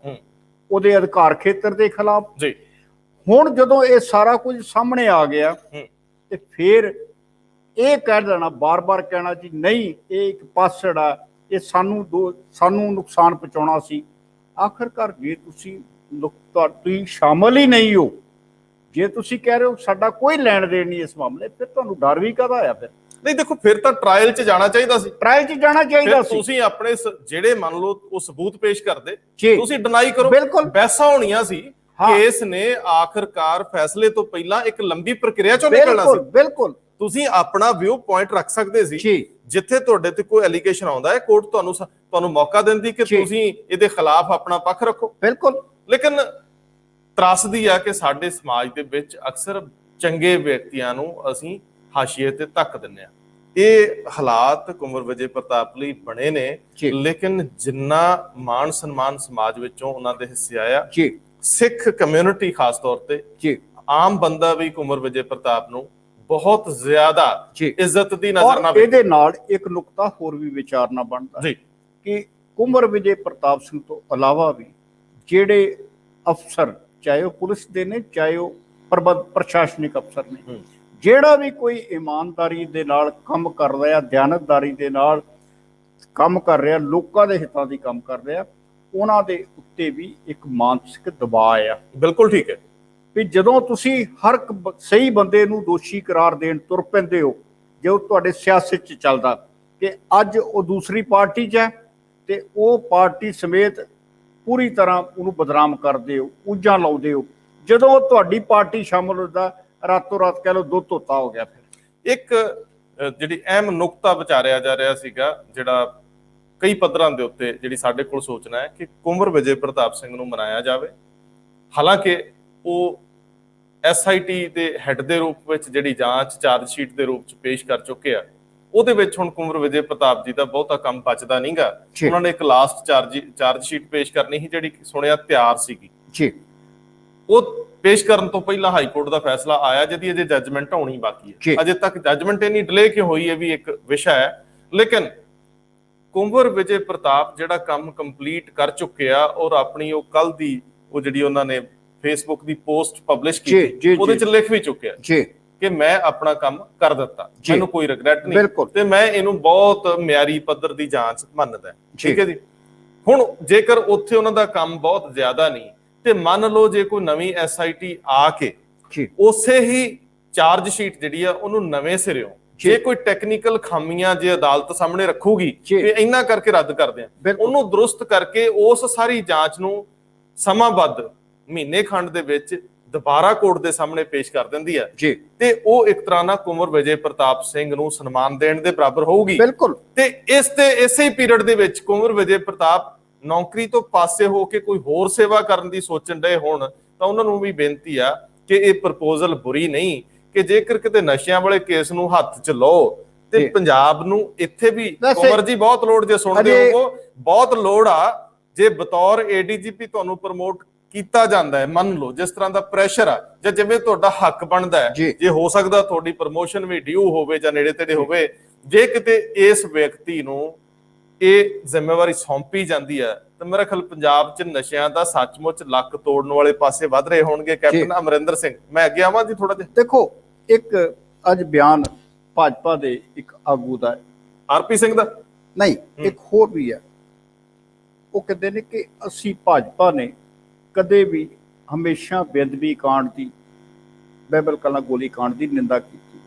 ਉਹਦੇ ਅਧਿਕਾਰ ਖੇਤਰ ਦੇ ਖਿਲਾਫ ਜੀ। ਹੁਣ ਜਦੋਂ ਇਹ ਸਾਰਾ ਕੁਝ ਸਾਹਮਣੇ ਆ ਗਿਆ ਤੇ ਫਿਰ ਇਹ ਕਹਿ ਦੇਣਾ, ਬਾਰ-ਬਾਰ ਕਹਿਣਾ ਜੀ ਨਹੀਂ ਇਹ ਇੱਕ ਪਾਸੜ ਆ, ਇਹ ਸਾਨੂੰ ਨੁਕਸਾਨ ਪਹੁੰਚਾਉਣਾ ਸੀ। ਆਖਰਕਾਰ ਜੇ ਤੁਸੀਂ ਸ਼ਾਮਲ ਹੀ ਨਹੀਂ ਹੋ, ਜੇ ਤੁਸੀਂ ਕਹਿ ਰਹੇ ਹੋ ਸਾਡਾ ਕੋਈ ਲੈਣ ਦੇਣ ਨਹੀਂ ਇਸ ਮਾਮਲੇ, ਫਿਰ ਤੁਹਾਨੂੰ ਡਰ ਵੀ ਕਾਹਦਾ ਆ? ਫਿਰ ਨਹੀਂ ਦੇਖੋ, ਫਿਰ ਤਾਂ ਟ੍ਰਾਇਲ 'ਚ ਜਾਣਾ ਚਾਹੀਦਾ ਸੀ। ਟ੍ਰਾਇਲ 'ਚ ਜਾਣਾ ਚਾਹੀਦਾ ਸੀ। ਤੁਸੀਂ ਆਪਣੇ ਜਿਹੜੇ ਮੰਨ ਲਓ ਉਹ ਸਬੂਤ ਪੇਸ਼ ਕਰਦੇ, ਤੁਸੀਂ ਡਿਨਾਈ ਕਰੋ। ਬਿਲਕੁਲ ਬਹਿਸਾਂ ਹੋਣੀਆਂ ਸੀ। ਕੇਸ ਨੇ ਆਖਰਕਾਰ ਫੈਸਲੇ ਤੋਂ ਪਹਿਲਾਂ ਇੱਕ ਲੰਬੀ ਪ੍ਰਕਿਰਿਆ ਚੋਂ ਨਿਕਲਣਾ ਸੀ। ਬਿਲਕੁਲ। ਤੁਸੀਂ ਆਪਣਾ ਵਿਊ ਪੁਆਇੰਟ ਰੱਖ ਸਕਦੇ ਸੀ। ਜਿੱਥੇ ਤੁਹਾਡੇ ਤੇ ਕੋਈ ਐਲੀਗੇਸ਼ਨ ਆਉਂਦਾ ਹੈ, ਕੋਰਟ ਤੁਹਾਨੂੰ ਮੌਕਾ ਦਿੰਦੀ ਕਿ ਤੁਸੀਂ ਇਹਦੇ ਖਿਲਾਫ ਆਪਣਾ ਪੱਖ ਰੱਖੋ। ਬਿਲਕੁਲ। ਲੇਕਿਨ ਤਰਾਸਦੀ ਆ ਕਿ ਸਾਡੇ ਸਮਾਜ ਦੇ ਵਿੱਚ ਅਕਸਰ ਚੰਗੇ ਵਿਅਕਤੀਆਂ ਨੂੰ ਅਸੀਂ ਹਾਸ਼ੀਏ ਤੇ ਧੱਕ ਦਿੰਦੇ ਆ। ਇਹ ਹਾਲਾਤ ਕੁੰਵਰ ਵਿਜੇ ਪ੍ਰਤਾਪ ਲਈ ਬਣੇ ਨੇ, ਲੇਕਿਨ ਜਿੰਨਾ ਮਾਣ ਸਨਮਾਨ ਸਮਾਜ ਵਿੱਚੋਂ ਉਹਨਾਂ ਦੇ ਹਿੱਸੇ ਆਇਆ, ਸਿੱਖ ਕਮਿਊਨਿਟੀ ਖਾਸ ਤੌਰ ਤੇ, ਆਮ ਬੰਦਾ ਵੀ ਕੁੰਵਰ ਵਿਜੇ ਪ੍ਰਤਾਪ ਨੂੰ ਬਹੁਤ ਜ਼ਿਆਦਾ ਇੱਜ਼ਤ ਦੀ ਨਜ਼ਰ ਨਾਲ। ਇਹਦੇ ਨਾਲ ਇੱਕ ਨੁਕਤਾ ਹੋਰ ਵੀ ਵਿਚਾਰਨਾ ਬਣਦਾ ਕਿ ਕੁੰਵਰ ਵਿਜੇ ਪ੍ਰਤਾਪ ਸਿੰਘ ਤੋਂ ਇਲਾਵਾ ਵੀ ਜਿਹੜੇ ਅਫਸਰ, ਚਾਹੇ ਉਹ ਪੁਲਿਸ ਦੇ ਨੇ, ਚਾਹੇ ਉਹ ਪ੍ਰਸ਼ਾਸਨਿਕ ਅਫਸਰ ਨੇ, ਜਿਹੜਾ ਵੀ ਕੋਈ ਇਮਾਨਦਾਰੀ ਦੇ ਨਾਲ ਕੰਮ ਕਰ ਰਿਹਾ, ਦਿਆਨਤਦਾਰੀ ਦੇ ਨਾਲ ਕੰਮ ਕਰ ਰਿਹਾ, ਲੋਕਾਂ ਦੇ ਹਿੱਤਾਂ ਦੀ ਕੰਮ ਕਰ ਰਿਹਾ, ਉਹਨਾਂ ਦੇ ਉੱਤੇ ਵੀ ਇੱਕ ਮਾਨਸਿਕ ਦਬਾਅ ਆ। ਬਿਲਕੁਲ ਠੀਕ ਹੈ ਵੀ ਜਦੋਂ ਤੁਸੀਂ ਹਰ ਸਹੀ ਬੰਦੇ ਨੂੰ ਦੋਸ਼ੀ ਕਰਾਰ ਦੇਣ ਤੁਰ ਪੈਂਦੇ ਹੋ, ਜੋ ਤੁਹਾਡੇ ਸਿਆਸਤ 'ਚ ਚੱਲਦਾ ਕਿ ਅੱਜ ਉਹ ਦੂਸਰੀ ਪਾਰਟੀ 'ਚ ਹੈ ਤੇ ਉਹ ਪਾਰਟੀ ਸਮੇਤ ਪੂਰੀ ਤਰ੍ਹਾਂ ਉਹਨੂੰ ਬਦਨਾਮ ਕਰਦੇ ਹੋ, ਉਂਝਾਂ ਲਾਉਂਦੇ ਹੋ, ਜਦੋਂ ਤੁਹਾਡੀ ਪਾਰਟੀ ਸ਼ਾਮਲ ਹੁੰਦਾ, ਰਾਤੋਂ ਰਾਤ ਕਹਿ ਲਓ ਦੁੱਧ ਧੋਤਾ ਹੋ ਗਿਆ। ਫਿਰ ਇੱਕ ਜਿਹੜੀ ਅਹਿਮ ਨੁਕਤਾ ਵਿਚਾਰਿਆ ਜਾ ਰਿਹਾ ਸੀਗਾ, ਜਿਹੜਾ ਕਈ ਪੱਧਰਾਂ ਦੇ ਉੱਤੇ ਜਿਹੜੀ ਸਾਡੇ ਕੋਲ ਸੋਚਣਾ ਹੈ ਕਿ ਕੁੰਵਰ ਵਿਜੇ ਪ੍ਰਤਾਪ ਸਿੰਘ ਨੂੰ ਮਨਾਇਆ ਜਾਵੇ। ਹਾਲਾਂਕਿ ਉਹ SIT ਦੇ ਹੈੱਡ ਦੇ ਰੂਪ ਵਿੱਚ ਜਿਹੜੀ ਜਾਂਚ ਚਾਰਜ ਸ਼ੀਟ ਦੇ ਰੂਪ 'ਚ ਪੇਸ਼ ਕਰ ਚੁੱਕੇ ਆ, ਉਹਦੇ ਵਿੱਚ ਹੁਣ ਕੁੰਵਰ ਵਿਜੇ ਪ੍ਰਤਾਪ ਜੀ ਦਾ ਬਹੁਤਾ ਕੰਮ ਬਚਦਾ ਨਹੀਂਗਾ। ਉਹਨਾਂ ਨੇ ਇੱਕ ਲਾਸਟ ਚਾਰਜ ਸ਼ੀਟ ਪੇਸ਼ ਕਰਨੀ ਸੀ, ਜਿਹੜੀ ਸੁਣਿਆ ਤਿਆਰ ਸੀਗੀ। ਉਹ ਪੇਸ਼ ਕਰਨ ਤੋਂ ਪਹਿਲਾਂ ਹਾਈ ਕੋਰਟ ਦਾ ਫੈਸਲਾ ਆਇਆ, ਜਿਹਦੀ ਅਜੇ ਜੱਜਮੈਂਟ ਆਉਣੀ ਬਾਕੀ ਹੈ। ਅਜੇ ਤੱਕ ਜੱਜਮੈਂਟ ਇੰਨੀ ਡਿਲੇ ਕਿਉਂ ਹੋਈ, ਇਹ ਵੀ ਇੱਕ ਵਿਸ਼ਾ ਹੈ। ਲੇਕਿਨ ਕੁੰਵਰ ਵਿਜੇ ਪ੍ਰਤਾਪ ਜਿਹੜਾ ਕੰਮ ਕੰਪਲੀਟ ਕਰ ਚੁੱਕੇ ਆ, ਔਰ ਆਪਣੀ ਉਹ ਕੱਲ ਦੀ ਉਹ ਜਿਹੜੀ ਉਹਨਾਂ ਨੇ ਫੇਸਬੁੱਕ ਦੀ ਪੋਸਟ ਪਬਲਿਸ਼ ਕੀਤੀ, ਉਹਦੇ ਚ ਲਿਖ ਵੀ ਚੁੱਕਿਆ ਕਿ ਮੈਂ ਆਪਣਾ ਕੰਮ ਕਰ ਦਿੱਤਾ, ਮੈਨੂੰ ਕੋਈ ਰਿਗਰੈਟ ਨਹੀਂ ਤੇ ਮੈਂ ਇਹਨੂੰ ਬਹੁਤ ਮਿਆਰੀ ਪੱਧਰ ਦੀ ਜਾਂਚ ਮੰਨਦਾ। ਠੀਕ ਹੈ ਜੀ। ਹੁਣ ਜੇਕਰ ਉੱਥੇ ਉਹਨਾਂ ਦਾ ਕੰਮ ਬਹੁਤ ਜ਼ਿਆਦਾ ਨਹੀਂ, ਤੇ ਮੰਨ ਲਓ ਜੇ ਕੋਈ ਨਵੀਂ SIT ਆ ਕੇ ਉਸੇ ਹੀ ਚਾਰਜ ਸ਼ੀਟ ਜਿਹੜੀ ਆ ਉਹਨੂੰ ਨਵੇਂ ਸਿਰਿਓਂ, ਜੇ ਕੋਈ ਟੈਕਨੀਕਲ ਖਾਮੀਆਂ ਜੇ ਅਦਾਲਤ ਸਾਹਮਣੇ ਰੱਖੂਗੀ ਕਿ ਇਹਨਾਂ ਕਰਕੇ ਰੱਦ ਕਰਦੇ ਆ, ਉਹਨੂੰ ਦਰੁਸਤ ਕਰਕੇ ਉਸ ਸਾਰੀ ਜਾਂਚ ਨੂੰ ਸਮਾਂਬੱਧ ਮਹੀਨੇ ਖੰਡ ਦੇ ਵਿੱਚ ਦੁਬਾਰਾ ਕੋਰਟ ਦੇ ਸਾਹਮਣੇ ਪੇਸ਼ ਕਰ ਦਿੰਦੀ ਹੈ ਤੇ ਉਹ ਇੱਕ ਤਰ੍ਹਾਂ ਨਾਲ ਕੁੰਵਰ ਵਿਜੇ ਪ੍ਰਤਾਪ ਸਿੰਘ ਨੂੰ ਸਨਮਾਨ ਦੇਣ ਦੇ ਬਰਾਬਰ ਹੋਊਗੀ। ਤੇ ਇਸੇ ਹੀ ਪੀਰੀਅਡ ਦੇ ਵਿੱਚ ਕੁੰਵਰ ਵਿਜੇ ਪ੍ਰਤਾਪ ਨੌਕਰੀ ਤੋਂ ਪਾਸੇ ਹੋ ਕੇ ਕੋਈ ਹੋਰ ਸੇਵਾ ਕਰਨ ਦੀ ਸੋਚਣ ਡਏ ਹੋਣ, ਤਾਂ ਉਹਨਾਂ ਨੂੰ ਵੀ ਬੇਨਤੀ ਆ ਕਿ ਇਹ ਪ੍ਰਪੋਜ਼ਲ ਬੁਰੀ ਨਹੀਂ, ਕਿ ਜੇਕਰ ਕਿਤੇ ਨਸ਼ਿਆਂ ਵਾਲੇ ਕੇਸ ਨੂੰ ਹੱਥ 'ਚ ਲਓ ਤੇ ਪੰਜਾਬ ਨੂੰ ਇੱਥੇ ਵੀ ਕੁੰਵਰ ਜੀ ਬਹੁਤ ਲੋੜ, ਜੇ ਸੁਣਦੇ ਹੋ ਬਹੁਤ ਲੋੜ ਆ, ਜੇ ਬਤੌਰ ADGP ਤੁਹਾਨੂੰ ਪ੍ਰਮੋਟ ਕੀਤਾ ਜਾਂਦਾ ਹੈ, ਮੰਨ ਲਓ ਜਿਸ ਤਰ੍ਹਾਂ ਦਾ ਪ੍ਰੈਸ਼ਰ ਆ ਜਾਂ ਜਿਵੇਂ ਤੁਹਾਡਾ ਹੱਕ ਬਣਦਾ ਹੈ, ਜੇ ਹੋ ਸਕਦਾ ਤੁਹਾਡੀ ਪ੍ਰਮੋਸ਼ਨ ਵੀ ਡਿਊ ਹੋਵੇ ਜਾਂ ਨੇੜੇ ਤੇੜੇ ਹੋਵੇ, ਜੇ ਕਿਤੇ ਇਸ ਵਿਅਕਤੀ ਨੂੰ ਇਹ ਜ਼ਿੰਮੇਵਾਰੀ ਸੌਂਪੀ ਜਾਂਦੀ ਹੈ ਤਾਂ ਮੇਰਾ ਖਿਆਲ ਪੰਜਾਬ 'ਚ ਨਸ਼ਿਆਂ ਦਾ ਸੱਚਮੁੱਚ ਲੱਕ ਤੋੜਨ ਵਾਲੇ ਪਾਸੇ ਵੱਧ ਰਹੇ ਹੋਣਗੇ। ਕੈਪਟਨ ਅਮਰਿੰਦਰ ਸਿੰਘ, ਮੈਂ ਅੱਗੇ ਆਵਾਂ ਜੀ ਥੋੜਾ ਜਿਹਾ। ਦੇਖੋ, ਇੱਕ ਅੱਜ ਬਿਆਨ ਭਾਜਪਾ ਦੇ ਇੱਕ ਆਗੂ ਦਾ, RP ਸਿੰਘ ਦਾ ਨਹੀਂ, ਇੱਕ ਹੋਰ ਵੀ ਹੈ, ਉਹ ਕਹਿੰਦੇ ਨੇ ਕਿ ਅਸੀਂ ਭਾਜਪਾ ਨੇ ਕਦੇ ਵੀ ਹਮੇਸ਼ਾ ਬੇਅਦਬੀ ਕਾਂਡ ਦੀ, ਬਾਈਬਲ ਕਲਾਂ ਗੋਲੀ ਕਾਂਡ ਦੀ ਨਿੰਦਾ ਕੀਤੀ।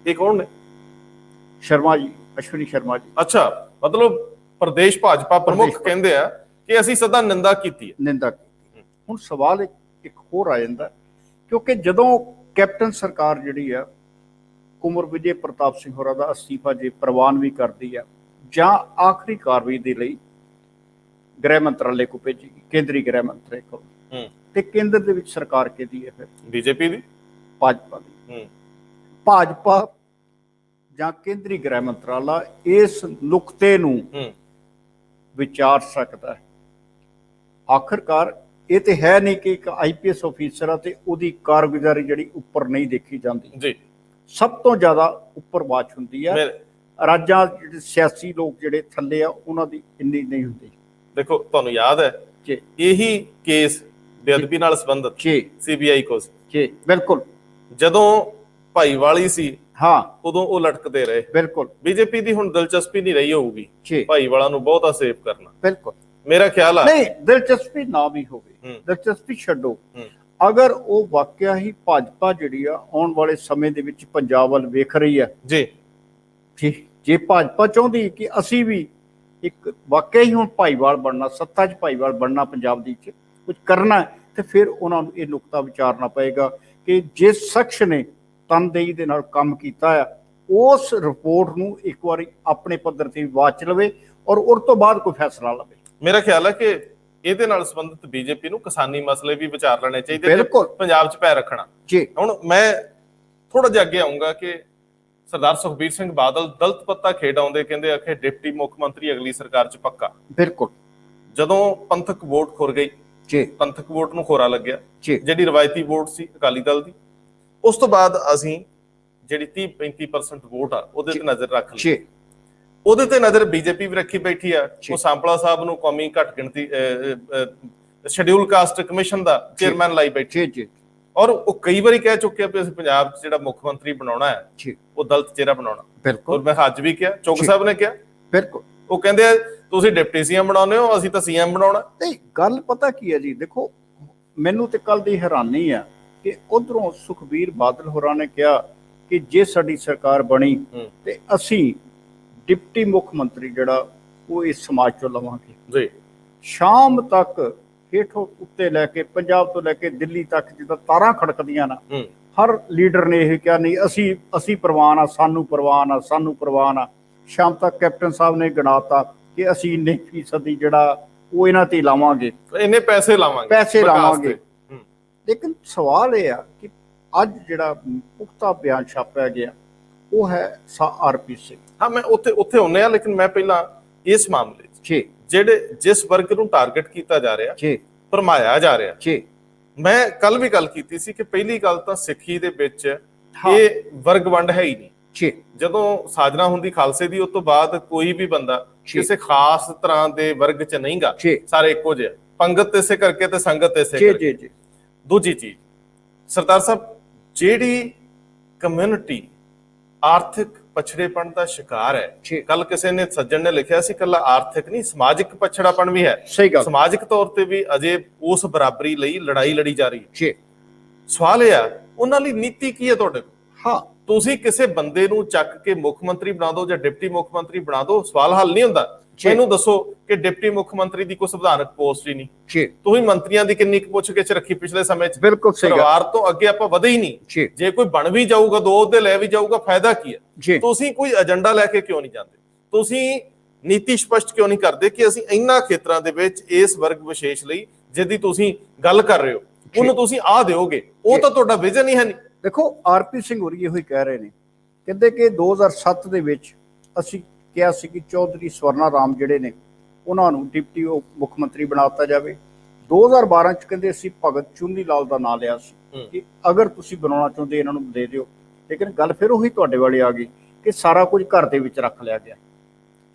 ਇਹ ਕੌਣ ਨੇ? ਸ਼ਰਮਾ ਜੀ, ਅਸ਼ਵਨੀ ਸ਼ਰਮਾ ਜੀ। ਅੱਛਾ, ਮਤਲਬ ਪ੍ਰਦੇਸ਼ ਭਾਜਪਾ ਪ੍ਰਮੁੱਖ ਕਹਿੰਦੇ ਆ ਕਿ ਅਸੀਂ ਸਦਾ ਨਿੰਦਾ ਕੀਤੀ ਹੈ। ਨਿੰਦਾ ਕੀਤੀ। ਹੁਣ ਸਵਾਲ ਇੱਕ ਹੋਰ ਆ ਜਾਂਦਾ, ਕਿਉਂਕਿ ਜਦੋਂ ਕੈਪਟਨ ਸਰਕਾਰ ਜਿਹੜੀ ਆ ਕੁੰਵਰ ਵਿਜੇ ਪ੍ਰਤਾਪ ਸਿੰਘ ਹੋਰਾਂ ਦਾ ਅਸਤੀਫਾ ਜੇ ਪ੍ਰਵਾਨ ਵੀ ਕਰਦੀ ਆ ਜਾਂ ਆਖਰੀ ਕਾਰਵਾਈ ਦੇ ਲਈ ਗ੍ਰਹਿ ਮੰਤਰਾਲੇ ਕੋ ਭੇਜੇਗੀ, ਕੇਂਦਰੀ ਗ੍ਰਹਿ ਮੰਤਰਾਲੇ ਕੋਲ। ਤੇ ਕੇਂਦਰ ਦੇ ਵਿੱਚ ਸਰਕਾਰ ਕਿਹਦੀ ਹੈ ਫਿਰ? ਬੀਜੇਪੀ ਦੀ, ਭਾਜਪਾ ਦੀ। ਭਾਜਪਾ ਜਾਂ ਕੇਂਦਰੀ ਗ੍ਰਹਿ ਮੰਤਰਾਲਾ ਇਸ ਨੁਕਤੇ ਨੂੰ ਵਿਚਾਰ ਸਕਦਾ ਹੈ। ਆਖਰਕਾਰ ਇਹ ਤੇ ਹੈ ਨਹੀਂ ਕਿ ਇੱਕ IPS ਅਫੀਸਰ ਆ ਤੇ ਉਹਦੀ ਕਾਰਗੁਜ਼ਾਰੀ ਜਿਹੜੀ ਉੱਪਰ ਨਹੀਂ ਦੇਖੀ ਜਾਂਦੀ ਜੀ, ਸਭ ਤੋਂ ਜ਼ਿਆਦਾ ਉੱਪਰ ਵਾਚ ਹੁੰਦੀ ਆ। ਰਾਜਾਂ ਜਿਹੜੇ ਸਿਆਸੀ ਲੋਕ ਜਿਹੜੇ ਥੱਲੇ ਆ ਉਹਨਾਂ ਦੀ ਇੰਨੀ ਨਹੀਂ ਹੁੰਦੀ। ਦੇਖੋ ਤੁਹਾਨੂੰ ਯਾਦ ਹੈ ਜੀ, ਇਹੀ ਕੇਸ ਬੇਅਦਬੀ ਨਾਲ ਸੰਬੰਧਿਤ CBI ਕੋਲ ਜੀ, ਬਿਲਕੁਲ ਜਦੋਂ ਭਾਈਵਾਲੀ ਸੀ, ਹਾਂ, ਉਦੋਂ ਉਹ ਲਟਕਦੇ ਰਹੇ। ਬਿਲਕੁਲ ਬੀਜੇਪੀ ਦੀ ਹੁਣ ਦਿਲਚਸਪੀ ਨਹੀਂ ਰਹੀ ਹੋਊਗੀ ਜੀ ਭਾਈਵਾਲਾਂ ਨੂੰ ਬਹੁਤਾ ਸੇਵ ਕਰਨਾ। ਬਿਲਕੁਲ ਮੇਰਾ ਖਿਆਲ ਆ ਨਹੀਂ, ਦਿਲਚਸਪੀ ਨਾ ਵੀ ਹੋਵੇ, ਦਿਲਚਸਪੀ ਛੱਡੋ, ਅਗਰ ਉਹ ਵਾਕਿਆ ਹੀ ਭਾਜਪਾ ਜਿਹੜੀ ਆ ਆਉਣ ਵਾਲੇ ਸਮੇਂ ਦੇ ਵਿੱਚ ਪੰਜਾਬ ਵੱਲ ਵੇਖ ਰਹੀ ਹੈ ਜੀ, ਜੇ ਭਾਜਪਾ ਚਾਹੁੰਦੀ ਕਿ ਅਸੀਂ ਵੀ ਇੱਕ ਵਾਕਿਆ ਹੀ ਹੁਣ ਭਾਈਵਾਲ ਬਣਨਾ, ਸੱਤਾ 'ਚ ਭਾਈਵਾਲ ਬਣਨਾ, ਪੰਜਾਬ ਦੀ 'ਚ ਕੁਝ ਕਰਨਾ, ਤੇ ਫਿਰ ਉਹਨਾਂ ਨੂੰ ਇਹ ਨੁਕਤਾ ਵਿਚਾਰਨਾ ਪਏਗਾ ਕਿ ਜਿਸ ਸ਼ਖਸ ਨੇ ਤਨਦੇਹੀ ਦੇ ਨਾਲ ਕੰਮ ਕੀਤਾ ਆ ਉਸ ਰਿਪੋਰਟ ਨੂੰ ਇੱਕ ਵਾਰੀ ਆਪਣੇ ਪੱਧਰ ਤੇ ਵਾਚ ਲਵੇ ਔਰ ਉਸ ਤੋਂ ਬਾਅਦ ਕੋਈ ਫੈਸਲਾ ਲਵੇ। ਮੇਰਾ ਖਿਆਲ ਹੈ ਕਿ ਇਹਦੇ ਨਾਲ ਸੰਬੰਧਿਤ ਬੀਜੇਪੀ ਨੂੰ ਕਿਸਾਨੀ ਮਸਲੇ ਵੀ ਵਿਚਾਰ ਲੈਣੇ ਚਾਹੀਦੇ, ਬਿਲਕੁਲ ਪੰਜਾਬ 'ਚ ਪੈਰ ਰੱਖਣਾ ਜੀ। ਹੁਣ ਮੈਂ ਥੋੜਾ ਜਿਹਾ ਅੱਗੇ ਆਉਂਗਾ ਕਿ ਸਰਦਾਰ ਸੁਖਬੀਰ ਸਿੰਘ ਬਾਦਲ ਦਲਤ ਪੱਤਾ ਖੇਡ ਆਉਂਦੇ, ਕਹਿੰਦੇ ਆਖੇ ਡਿਪਟੀ ਮੁੱਖ ਮੰਤਰੀ ਅਗਲੀ ਸਰਕਾਰ 'ਚ ਪੱਕਾ। ਬਿਲਕੁਲ ਜਦੋਂ ਪੰਥਕ ਵੋਟ ਖੁਰ ਗਈ ਜੀ, ਪੰਥਕ ਵੋਟ ਨੂੰ ਖੋਰਾ ਲੱਗਿਆ, ਜਿਹੜੀ ਰਵਾਇਤੀ ਵੋਟ ਸੀ ਅਕਾਲੀ ਦਲ ਦੀ, ਉਸ ਤੋਂ ਬਾਅਦ ਅਸੀਂ ਜਿਹੜੀ 30-35% ਵੋਟ ਆ ਉਹਦੇ ਤੇ ਨਜ਼ਰ ਰੱਖ ਲਈ। ਉਹਦੇ ਤੇ ਨਜ਼ਰ ਬੀਜੇਪੀ ਵੀ ਰੱਖੀ ਬੈਠੀ ਆ। ਉਹ ਸਾਂਪਲਾ ਸਾਹਿਬ ਨੂੰ ਕੌਮੀ ਘੱਟ ਗਿਣਤੀ ਸ਼ਡਿਊਲ ਕਾਸਟ ਕਮਿਸ਼ਨ ਦਾ ਚੇਅਰਮੈਨ ਲਾਈ ਬੈਠੀ, ਔਰ ਉਹ ਕਈ ਵਾਰੀ ਕਹਿ ਚੁੱਕਿਆ ਵੀ ਅਸੀਂ ਪੰਜਾਬ 'ਚ ਜਿਹੜਾ ਮੁੱਖ ਮੰਤਰੀ ਬਣਾਉਣਾ ਹੈ ਉਹ ਦਲਿਤ ਚਿਹਰਾ ਬਣਾਉਣਾ। ਬਿਲਕੁਲ, ਔਰ ਮੈਂ ਅੱਜ ਵੀ ਕਿਹਾ, ਚੁੱਗ ਸਾਹਿਬ ਨੇ ਕਿਹਾ, ਬਿਲਕੁਲ ਉਹ ਕਹਿੰਦੇ ਆ ਤੁਸੀਂ ਡਿਪਟੀ CM ਬਣਾਉਂਦੇ ਹੋ, ਅਸੀਂ ਤਾਂ CM ਬਣਾਉਣਾ। ਨਹੀਂ, ਗੱਲ ਪਤਾ ਕੀ ਹੈ ਜੀ, ਦੇਖੋ ਮੈਨੂੰ ਤੇ ਕੱਲ ਦੀ ਹੈਰਾਨੀ ਆ ਕਿ ਉਧਰੋਂ ਸੁਖਬੀਰ ਬਾਦਲ ਹੋਰਾਂ ਨੇ ਕਿਹਾ ਕਿ ਜੇ ਸਾਡੀ ਸਰਕਾਰ ਬਣੀ ਤੇ ਅਸੀਂ ਡਿਪਟੀ ਮੁੱਖ ਮੰਤਰੀ ਜਿਹੜਾ ਉਹ ਇਸ ਸਮਾਜ ਚੋਂ ਲਵਾਂਗੇ ਜੀ। ਸ਼ਾਮ ਤੱਕ ਹੇਠੋਂ ਉੱਤੇ ਲੈ ਕੇ ਪੰਜਾਬ ਤੋਂ ਲੈ ਕੇ ਦਿੱਲੀ ਤੱਕ ਜਿੱਦਾਂ ਤਾਰਾਂ ਖੜਕਦੀਆਂ ਨਾ, ਹਰ ਲੀਡਰ ਨੇ ਇਹ ਕਿਹਾ ਨਹੀਂ ਅਸੀਂ ਪ੍ਰਵਾਨ ਆ, ਸਾਨੂੰ ਪ੍ਰਵਾਨ ਆ, ਸਾਨੂੰ ਪ੍ਰਵਾਨ ਆ। ਸ਼ਾਮ ਤੱਕ ਕੈਪਟਨ ਸਾਹਿਬ ਨੇ ਗਿਣਾਤਾ ਕਿ ਅਸੀਂ 19% ਜਿਹੜਾ ਉਹ ਇਹਨਾਂ ਤੇ ਲਾਵਾਂਗੇ, ਇੰਨੇ ਪੈਸੇ ਲਾਵਾਂਗੇ। ਲੇਕਿਨ ਸਵਾਲ ਇਹ ਆ ਕਿ ਅੱਜ ਜਿਹੜਾ ਪੁਖਤਾ ਬਿਆਨ ਛਾਪਿਆ ਗਿਆ ਉਹ ਹੈ RP ਸਿੰਘ। ਹਾਂ, ਮੈਂ ਉੱਥੇ ਹੁੰਨੇ ਆ, ਲੇਕਿਨ ਮੈਂ ਪਹਿਲਾਂ ਇਸ ਮਾਮਲੇ 'ਚ ਜਿਸ ਵਰਗ ਨੂੰ ਟਾਰਗੇਟ ਕੀਤਾ ਜਾ ਰਿਹਾ, ਭਰਮਾਇਆ ਜਾ ਰਿਹਾ, ਮੈਂ ਕੱਲ ਵੀ ਗੱਲ ਕੀਤੀ ਸੀ ਕਿ ਪਹਿਲੀ ਗੱਲ ਤਾਂ ਸਿੱਖੀ ਦੇ ਵਿੱਚ ਇਹ ਵਰਗ ਵੰਡ ਹੈ ਹੀ ਨਹੀਂ। ਜਦੋਂ ਸਾਜਨਾ ਹੁੰਦੀ ਖਾਲਸੇ ਦੀ, ਉਸ ਤੋਂ ਬਾਅਦ ਕੋਈ ਵੀ ਬੰਦਾ ਕਿਸੇ ਖਾਸ ਤਰ੍ਹਾਂ ਦੇ ਵਰਗ 'ਚ ਨਹੀਂਗਾ, ਸਾਰੇ ਇੱਕੋ ਜਿਹੇ, ਪੰਗਤ ਇਸੇ ਕਰਕੇ ਤੇ ਸੰਗਤ ਇਸੇ ਕਰਕੇ। ਦੂਜੀ ਚੀਜ਼, ਸਰਦਾਰ ਸਾਹਿਬ, ਜਿਹੜੀ ਕਮਿਊਨਿਟੀ ਆਰਥਿਕ ਪਛੜੇਪਣ ਦਾ ਸ਼ਿਕਾਰ ਹੈ, ਕੱਲ ਕਿਸੇ ਨੇ ਸੱਜਣ ਨੇ ਲਿਖਿਆ ਸੀ, ਕੱਲਾ ਆਰਥਿਕ ਨਹੀਂ ਸਮਾਜਿਕ ਪਛੜਾਪਣ ਵੀ ਹੈ। ਸਮਾਜਿਕ ਤੌਰ ਤੇ ਵੀ ਅਜੇ ਉਸ ਬਰਾਬਰੀ ਲਈ ਲੜਾਈ ਲੜੀ ਜਾ ਰਹੀ ਹੈ। ਸਵਾਲ ਇਹ ਆ, ਉਹਨਾਂ ਲਈ ਨੀਤੀ ਕੀ ਹੈ ਤੁਹਾਡੇ ਕੋਲ? ਹਾਂ, ਤੁਸੀਂ ਕਿਸੇ ਬੰਦੇ ਨੂੰ ਚੱਕ ਕੇ ਮੁੱਖ ਮੰਤਰੀ ਬਣਾ ਦਿਓ ਜਾਂ ਡਿਪਟੀ ਮੁੱਖ ਮੰਤਰੀ ਬਣਾ ਦਿਓ, ਸਵਾਲ ਹੱਲ ਨਹੀਂ ਹੁੰਦਾ। ਮੈਨੂੰ ਦੱਸੋ ਕਿ ਡਿਪਟੀ ਮੁੱਖ ਮੰਤਰੀ ਦੀ ਕੋਈ ਸੰਵਿਧਾਨਕ ਪੋਸਟ ਹੀ ਨਹੀਂ, ਤੁਸੀਂ ਮੰਤਰੀਆਂ ਦੀ ਕਿੰਨੀ ਪੁੱਛ-ਗਿੱਛ ਰੱਖੀ ਪਿਛਲੇ ਸਮੇਂ 'ਚ? ਬਿਲਕੁਲ ਸਹੀ ਗੱਲ। ਪਰਿਵਾਰ ਤੋਂ ਅੱਗੇ ਆਪਾਂ ਵਧੇ ਹੀ ਨਹੀਂ। ਜੇ ਕੋਈ ਬਣ ਵੀ ਜਾਊਗਾ, 2 ਉਹਦੇ ਲੈ ਵੀ ਜਾਊਗਾ, ਫਾਇਦਾ ਕੀ ਹੈ? ਤੁਸੀਂ ਕੋਈ ਏਜੰਡਾ ਲੈ ਕੇ ਕਿਉਂ ਨਹੀਂ ਜਾਂਦੇ? ਤੁਸੀਂ ਨੀਤੀ ਸਪਸ਼ਟ ਕਿਉਂ ਨਹੀਂ ਕਰਦੇ ਕਿ ਅਸੀਂ ਇਹਨਾਂ ਖੇਤਰਾਂ ਦੇ ਵਿੱਚ ਇਸ ਵਰਗ ਵਿਸ਼ੇਸ਼ ਲਈ ਜਿਹਦੀ ਤੁਸੀਂ ਗੱਲ ਕਰ ਰਹੇ ਹੋ ਉਹਨੂੰ ਤੁਸੀਂ ਆਹ ਦਿਓਗੇ? ਉਹ ਤਾਂ ਤੁਹਾਡਾ ਵਿਜ਼ਨ ਹੀ ਹੈ ਨਹੀਂ। ਦੇਖੋ, RP ਸਿੰਘ ਹੋਰੀ ਇਹੋ ਹੀ ਕਹਿ ਰਹੇ ਨੇ, ਕਹਿੰਦੇ ਕਿ 2007 ਦੇ ਵਿੱਚ ਅਸੀਂ ਕਿਹਾ ਸੀ ਕਿ ਚੌਧਰੀ ਸਵਰਨਾ ਰਾਮ ਜਿਹੜੇ ਨੇ ਉਹਨਾਂ ਨੂੰ ਡਿਪਟੀ ਮੁੱਖ ਮੰਤਰੀ ਬਣਾਤਾ ਜਾਵੇ। 2012 ਚ ਕਹਿੰਦੇ ਅਸੀਂ ਭਗਤ ਚੂਨੀ ਲਾਲ ਦਾ ਨਾਂ ਲਿਆ ਸੀ ਕਿ ਅਗਰ ਤੁਸੀਂ ਬਣਾਉਣਾ ਚਾਹੁੰਦੇ ਇਹਨਾਂ ਨੂੰ ਦੇ ਦਿਓ। ਲੇਕਿਨ ਗੱਲ ਫਿਰ ਉਹੀ ਤੁਹਾਡੇ ਵਾਲੇ ਆ ਗਈ ਕਿ ਸਾਰਾ ਕੁਝ ਘਰ ਦੇ ਵਿੱਚ ਰੱਖ ਲਿਆ ਗਿਆ।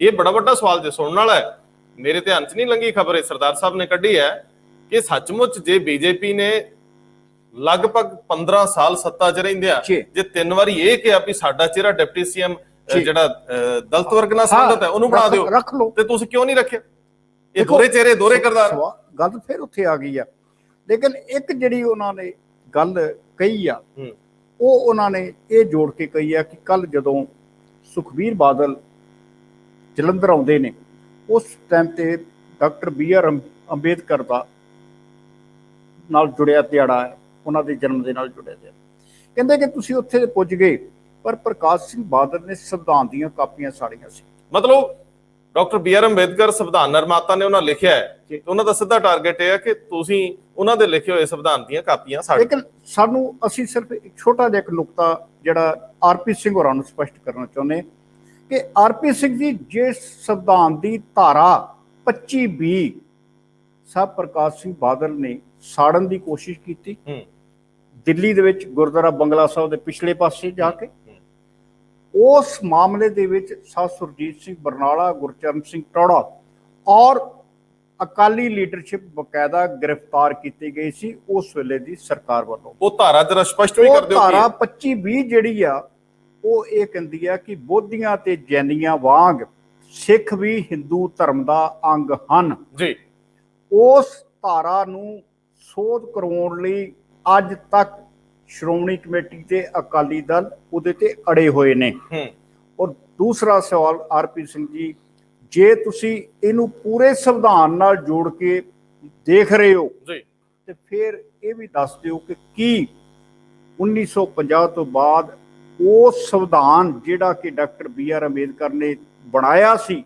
ਇਹ ਬੜਾ ਵੱਡਾ ਸਵਾਲ ਜੇ ਸੁਣਨ ਵਾਲਾ ਹੈ। ਮੇਰੇ ਧਿਆਨ 'ਚ ਨਹੀਂ ਲੰਗੀ ਖਬਰ, ਸਰਦਾਰ ਸਾਹਿਬ ਨੇ ਕੱਢੀ ਹੈ ਕਿ ਸੱਚਮੁੱਚ ਜੇ ਬੀਜੇਪੀ ਨੇ ਲਗਭਗ 15 ਸਾਲ ਸੱਤਾ 'ਚ ਰਹਿੰਦਿਆਂ ਜੇ 3 ਵਾਰੀ ਇਹ ਕਿਹਾ ਵੀ ਸਾਡਾ ਚਿਹਰਾ ਡਿਪਟੀ CM ਜਿਹੜਾ ਦਲਿਤ ਵਰਗ ਨਾਲ ਸੰਬੰਧਿਤ ਹੈ ਉਹਨੂੰ ਬਣਾ ਦਿਓ, ਰੱਖ ਲਓ, ਤੇ ਤੁਸੀਂ ਕਿਉਂ ਨਹੀਂ ਰੱਖਿਆ? ਇਹ ਦੋਰੇ ਚਿਹਰੇ ਦੋਰੇ ਕਿਰਦਾਰ, ਗੱਲ ਫਿਰ ਉੱਥੇ ਆ ਗਈ ਆ। ਲੇਕਿਨ ਇੱਕ ਜਿਹੜੀ ਉਹਨਾਂ ਨੇ ਗੱਲ ਕਹੀ ਆ, ਉਹ ਉਹਨਾਂ ਨੇ ਇਹ ਜੋੜ ਕੇ ਕਹੀ ਆ ਕਿ ਕੱਲ ਜਦੋਂ ਸੁਖਬੀਰ ਬਾਦਲ ਜਲੰਧਰ ਆਉਂਦੇ ਨੇ ਉਸ ਟਾਈਮ ਤੇ ਡਾਕਟਰ BR ਅੰਬੇਦਕਰ ਦਾ ਨਾਲ ਜੁੜਿਆ ਦਿਹਾੜਾ ਹੈ, ਉਹਨਾਂ ਦੇ ਜਨਮ ਦੇ ਨਾਲ ਜੁੜਿਆ ਦਿਹਾੜਾ। ਕਹਿੰਦੇ ਕਿ ਤੁਸੀਂ ਉੱਥੇ ਪੁੱਜ ਗਏ ਪਰ ਪ੍ਰਕਾਸ਼ ਸਿੰਘ ਬਾਦਲ ਨੇ ਸੰਵਿਧਾਨ ਦੀਆਂ ਕਾਪੀਆਂ ਸਾੜੀਆਂ ਸੀ। ਮਤਲਬ ਡਾਕਟਰ ਬੀ ਆਰ ਅੰਬੇਦਕਰ ਸੰਵਿਧਾਨ ਨਿਰਮਾਤਾ ਨੇ ਉਹਨਾਂ ਲਿਖਿਆ ਹੈ ਤੇ ਉਹਨਾਂ ਦਾ ਸਿੱਧਾ ਟਾਰਗੇਟ ਇਹ ਹੈ ਕਿ ਤੁਸੀਂ ਉਹਨਾਂ ਦੇ ਲਿਖੇ ਹੋਏ ਸੰਵਿਧਾਨ ਦੀਆਂ ਕਾਪੀਆਂ ਲੇਕਿਨ ਸਾਨੂੰ ਅਸੀਂ ਸਿਰਫ ਇੱਕ ਛੋਟਾ ਜਿਹਾ ਇੱਕ ਨੁਕਤਾ ਜਿਹੜਾ ਆਰਪੀ ਸਿੰਘ ਹੋਰਾਂ ਨੂੰ ਸਪਸ਼ਟ ਕਰਨਾ ਚਾਹੁੰਦੇ ਕਿ ਆਰਪੀ ਸਿੰਘ ਜੀ ਜਿਸ ਸੰਵਿਧਾਨ ਦੀ ਧਾਰਾ 25B ਸਾਹਿਬ ਪ੍ਰਕਾਸ਼ ਸਿੰਘ ਬਾਦਲ ਨੇ ਸਾੜਨ ਦੀ ਕੋਸ਼ਿਸ਼ ਕੀਤੀ ਦਿੱਲੀ ਦੇ ਵਿੱਚ ਗੁਰਦੁਆਰਾ ਬੰਗਲਾ ਸਾਹਿਬ ਦੇ ਪਿਛਲੇ ਪਾਸੇ ਜਾ ਕੇ, ਉਸ ਮਾਮਲੇ ਦੇ ਵਿੱਚ ਸਾਧ ਸੁਰਜੀਤ ਸਿੰਘ ਬਰਨਾਲਾ, ਗੁਰਚਰਨ ਸਿੰਘ ਟੌੜਾ ਔਰ ਅਕਾਲੀ ਲੀਡਰਸ਼ਿਪ ਬਕਾਇਦਾ ਗ੍ਰਿਫਤਾਰ ਕੀਤੀ ਗਈ ਸੀ ਉਸ ਵੇਲੇ ਦੀ ਸਰਕਾਰ ਵੱਲੋਂ। ਉਹ ਧਾਰਾ ਜਰਾ ਸਪਸ਼ਟ ਵੀ ਕਰ ਦਿਓ। ਧਾਰਾ 25B ਜਿਹੜੀ ਆ ਉਹ ਇਹ ਕਹਿੰਦੀ ਆ ਕਿ ਬੋਧੀਆਂ ਤੇ ਜੈਨੀਆਂ ਵਾਂਗ ਸਿੱਖ ਵੀ ਹਿੰਦੂ ਧਰਮ ਦਾ ਅੰਗ ਹਨ ਜੀ। ਉਸ ਧਾਰਾ ਨੂੰ ਸੋਧ ਕਰਵਾਉਣ ਲਈ ਅੱਜ ਤੱਕ ਸ਼੍ਰੋਮਣੀ ਕਮੇਟੀ ਤੇ ਅਕਾਲੀ ਦਲ ਉਹਦੇ ਤੇ ਅੜੇ ਹੋਏ ਨੇ। ਔਰ ਦੂਸਰਾ ਸਵਾਲ ਆਰਪੀ ਸਿੰਘ ਜੀ, ਜੇ ਤੁਸੀਂ ਇਹਨੂੰ ਪੂਰੇ ਸੰਵਿਧਾਨ ਨਾਲ ਜੋੜ ਕੇ ਦੇਖ ਰਹੇ ਹੋ ਜੀ ਤੇ ਫਿਰ ਇਹ ਵੀ ਦੱਸ ਦਿਓ ਕਿ ਕੀ 1950 ਤੋਂ ਬਾਅਦ ਉਹ ਸੰਵਿਧਾਨ ਜਿਹੜਾ ਕਿ ਡਾਕਟਰ ਬੀ ਆਰ ਅੰਬੇਦਕਰ ਨੇ ਬਣਾਇਆ ਸੀ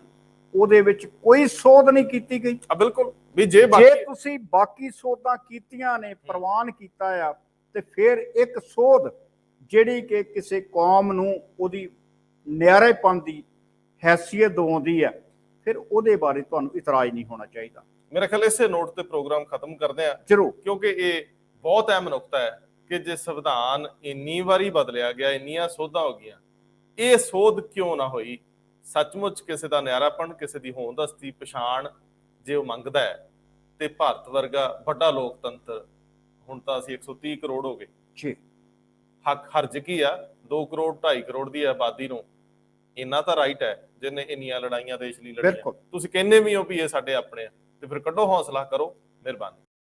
ਉਹਦੇ ਵਿੱਚ ਕੋਈ ਸੋਧ ਨਹੀਂ ਕੀਤੀ ਗਈ? ਬਿਲਕੁਲ ਵੀ ਜੇ ਤੁਸੀਂ ਬਾਕੀ ਸੋਧਾਂ ਕੀਤੀਆਂ ਨੇ, ਪ੍ਰਵਾਨ ਕੀਤਾ ਆ, ਤੇ ਫਿਰ ਇੱਕ ਸੋਧ ਜਿਹੜੀ ਕਿ ਕਿਸੇ ਕੌਮ ਨੂੰ ਉਹਦੀ ਨਿਆਰੇਪਨ ਦੀ ਹੈਸੀਅਤ ਦਿਵਾਉਂਦੀ ਹੈ, ਫਿਰ ਉਹਦੇ ਬਾਰੇ ਤੁਹਾਨੂੰ ਇਤਰਾਜ਼ ਨਹੀਂ ਹੋਣਾ ਚਾਹੀਦਾ। ਮੇਰੇ ਖਿਆਲ ਇਸੇ ਨੋਟ ਤੇ ਪ੍ਰੋਗਰਾਮ ਖਤਮ ਕਰਦੇ ਆ ਜ਼ਰੂਰ, ਕਿਉਂਕਿ ਇਹ ਬਹੁਤ ਅਹਿਮ ਨੁਕਤਾ ਹੈ ਕਿ ਜੇ ਸੰਵਿਧਾਨ ਇੰਨੀ ਵਾਰੀ ਬਦਲਿਆ ਗਿਆ, ਇੰਨੀਆਂ ਸੋਧਾਂ ਹੋ ਗਈਆਂ, ਇਹ ਸੋਧ ਕਿਉਂ ਨਾ ਹੋਈ? ਸੱਚਮੁੱਚ ਕਿਸੇ ਦਾ ਨਿਆਰਾਪਣ, ਕਿਸੇ ਦੀ ਹੋਂਦ-ਹਸਤੀ, ਪਛਾਣ ਜੇ ਉਹ ਮੰਗਦਾ ਹੈ ਤੇ ਭਾਰਤ ਵਰਗਾ ਵੱਡਾ ਲੋਕਤੰਤਰ, ਹੁਣ ਤਾਂ ਅਸੀਂ 130 ਕਰੋੜ ਹੋ ਗਏ ਜੀ, ਹੱਕ ਹਰਜ ਕੀ ਆ 2 ਕਰੋੜ 2.5 ਕਰੋੜ ਦੀ ਆਬਾਦੀ ਨੂੰ ਇੰਨਾ ਤਾਂ ਰਾਈਟ ਹੈ ਜਿਹਨੇ ਇੰਨੀਆਂ ਲੜਾਈਆਂ ਦੇਸ਼ ਲਈ ਲੜੀਆਂ। ਤੁਸੀਂ ਕਹਿੰਦੇ ਵੀ ਹੋ ਵੀ ਇਹ ਸਾਡੇ ਆਪਣੇ ਆ, ਤੇ ਫਿਰ ਕੱਢੋ ਹੌਸਲਾ, ਕਰੋ। ਮਿਹਰਬਾਨੀ।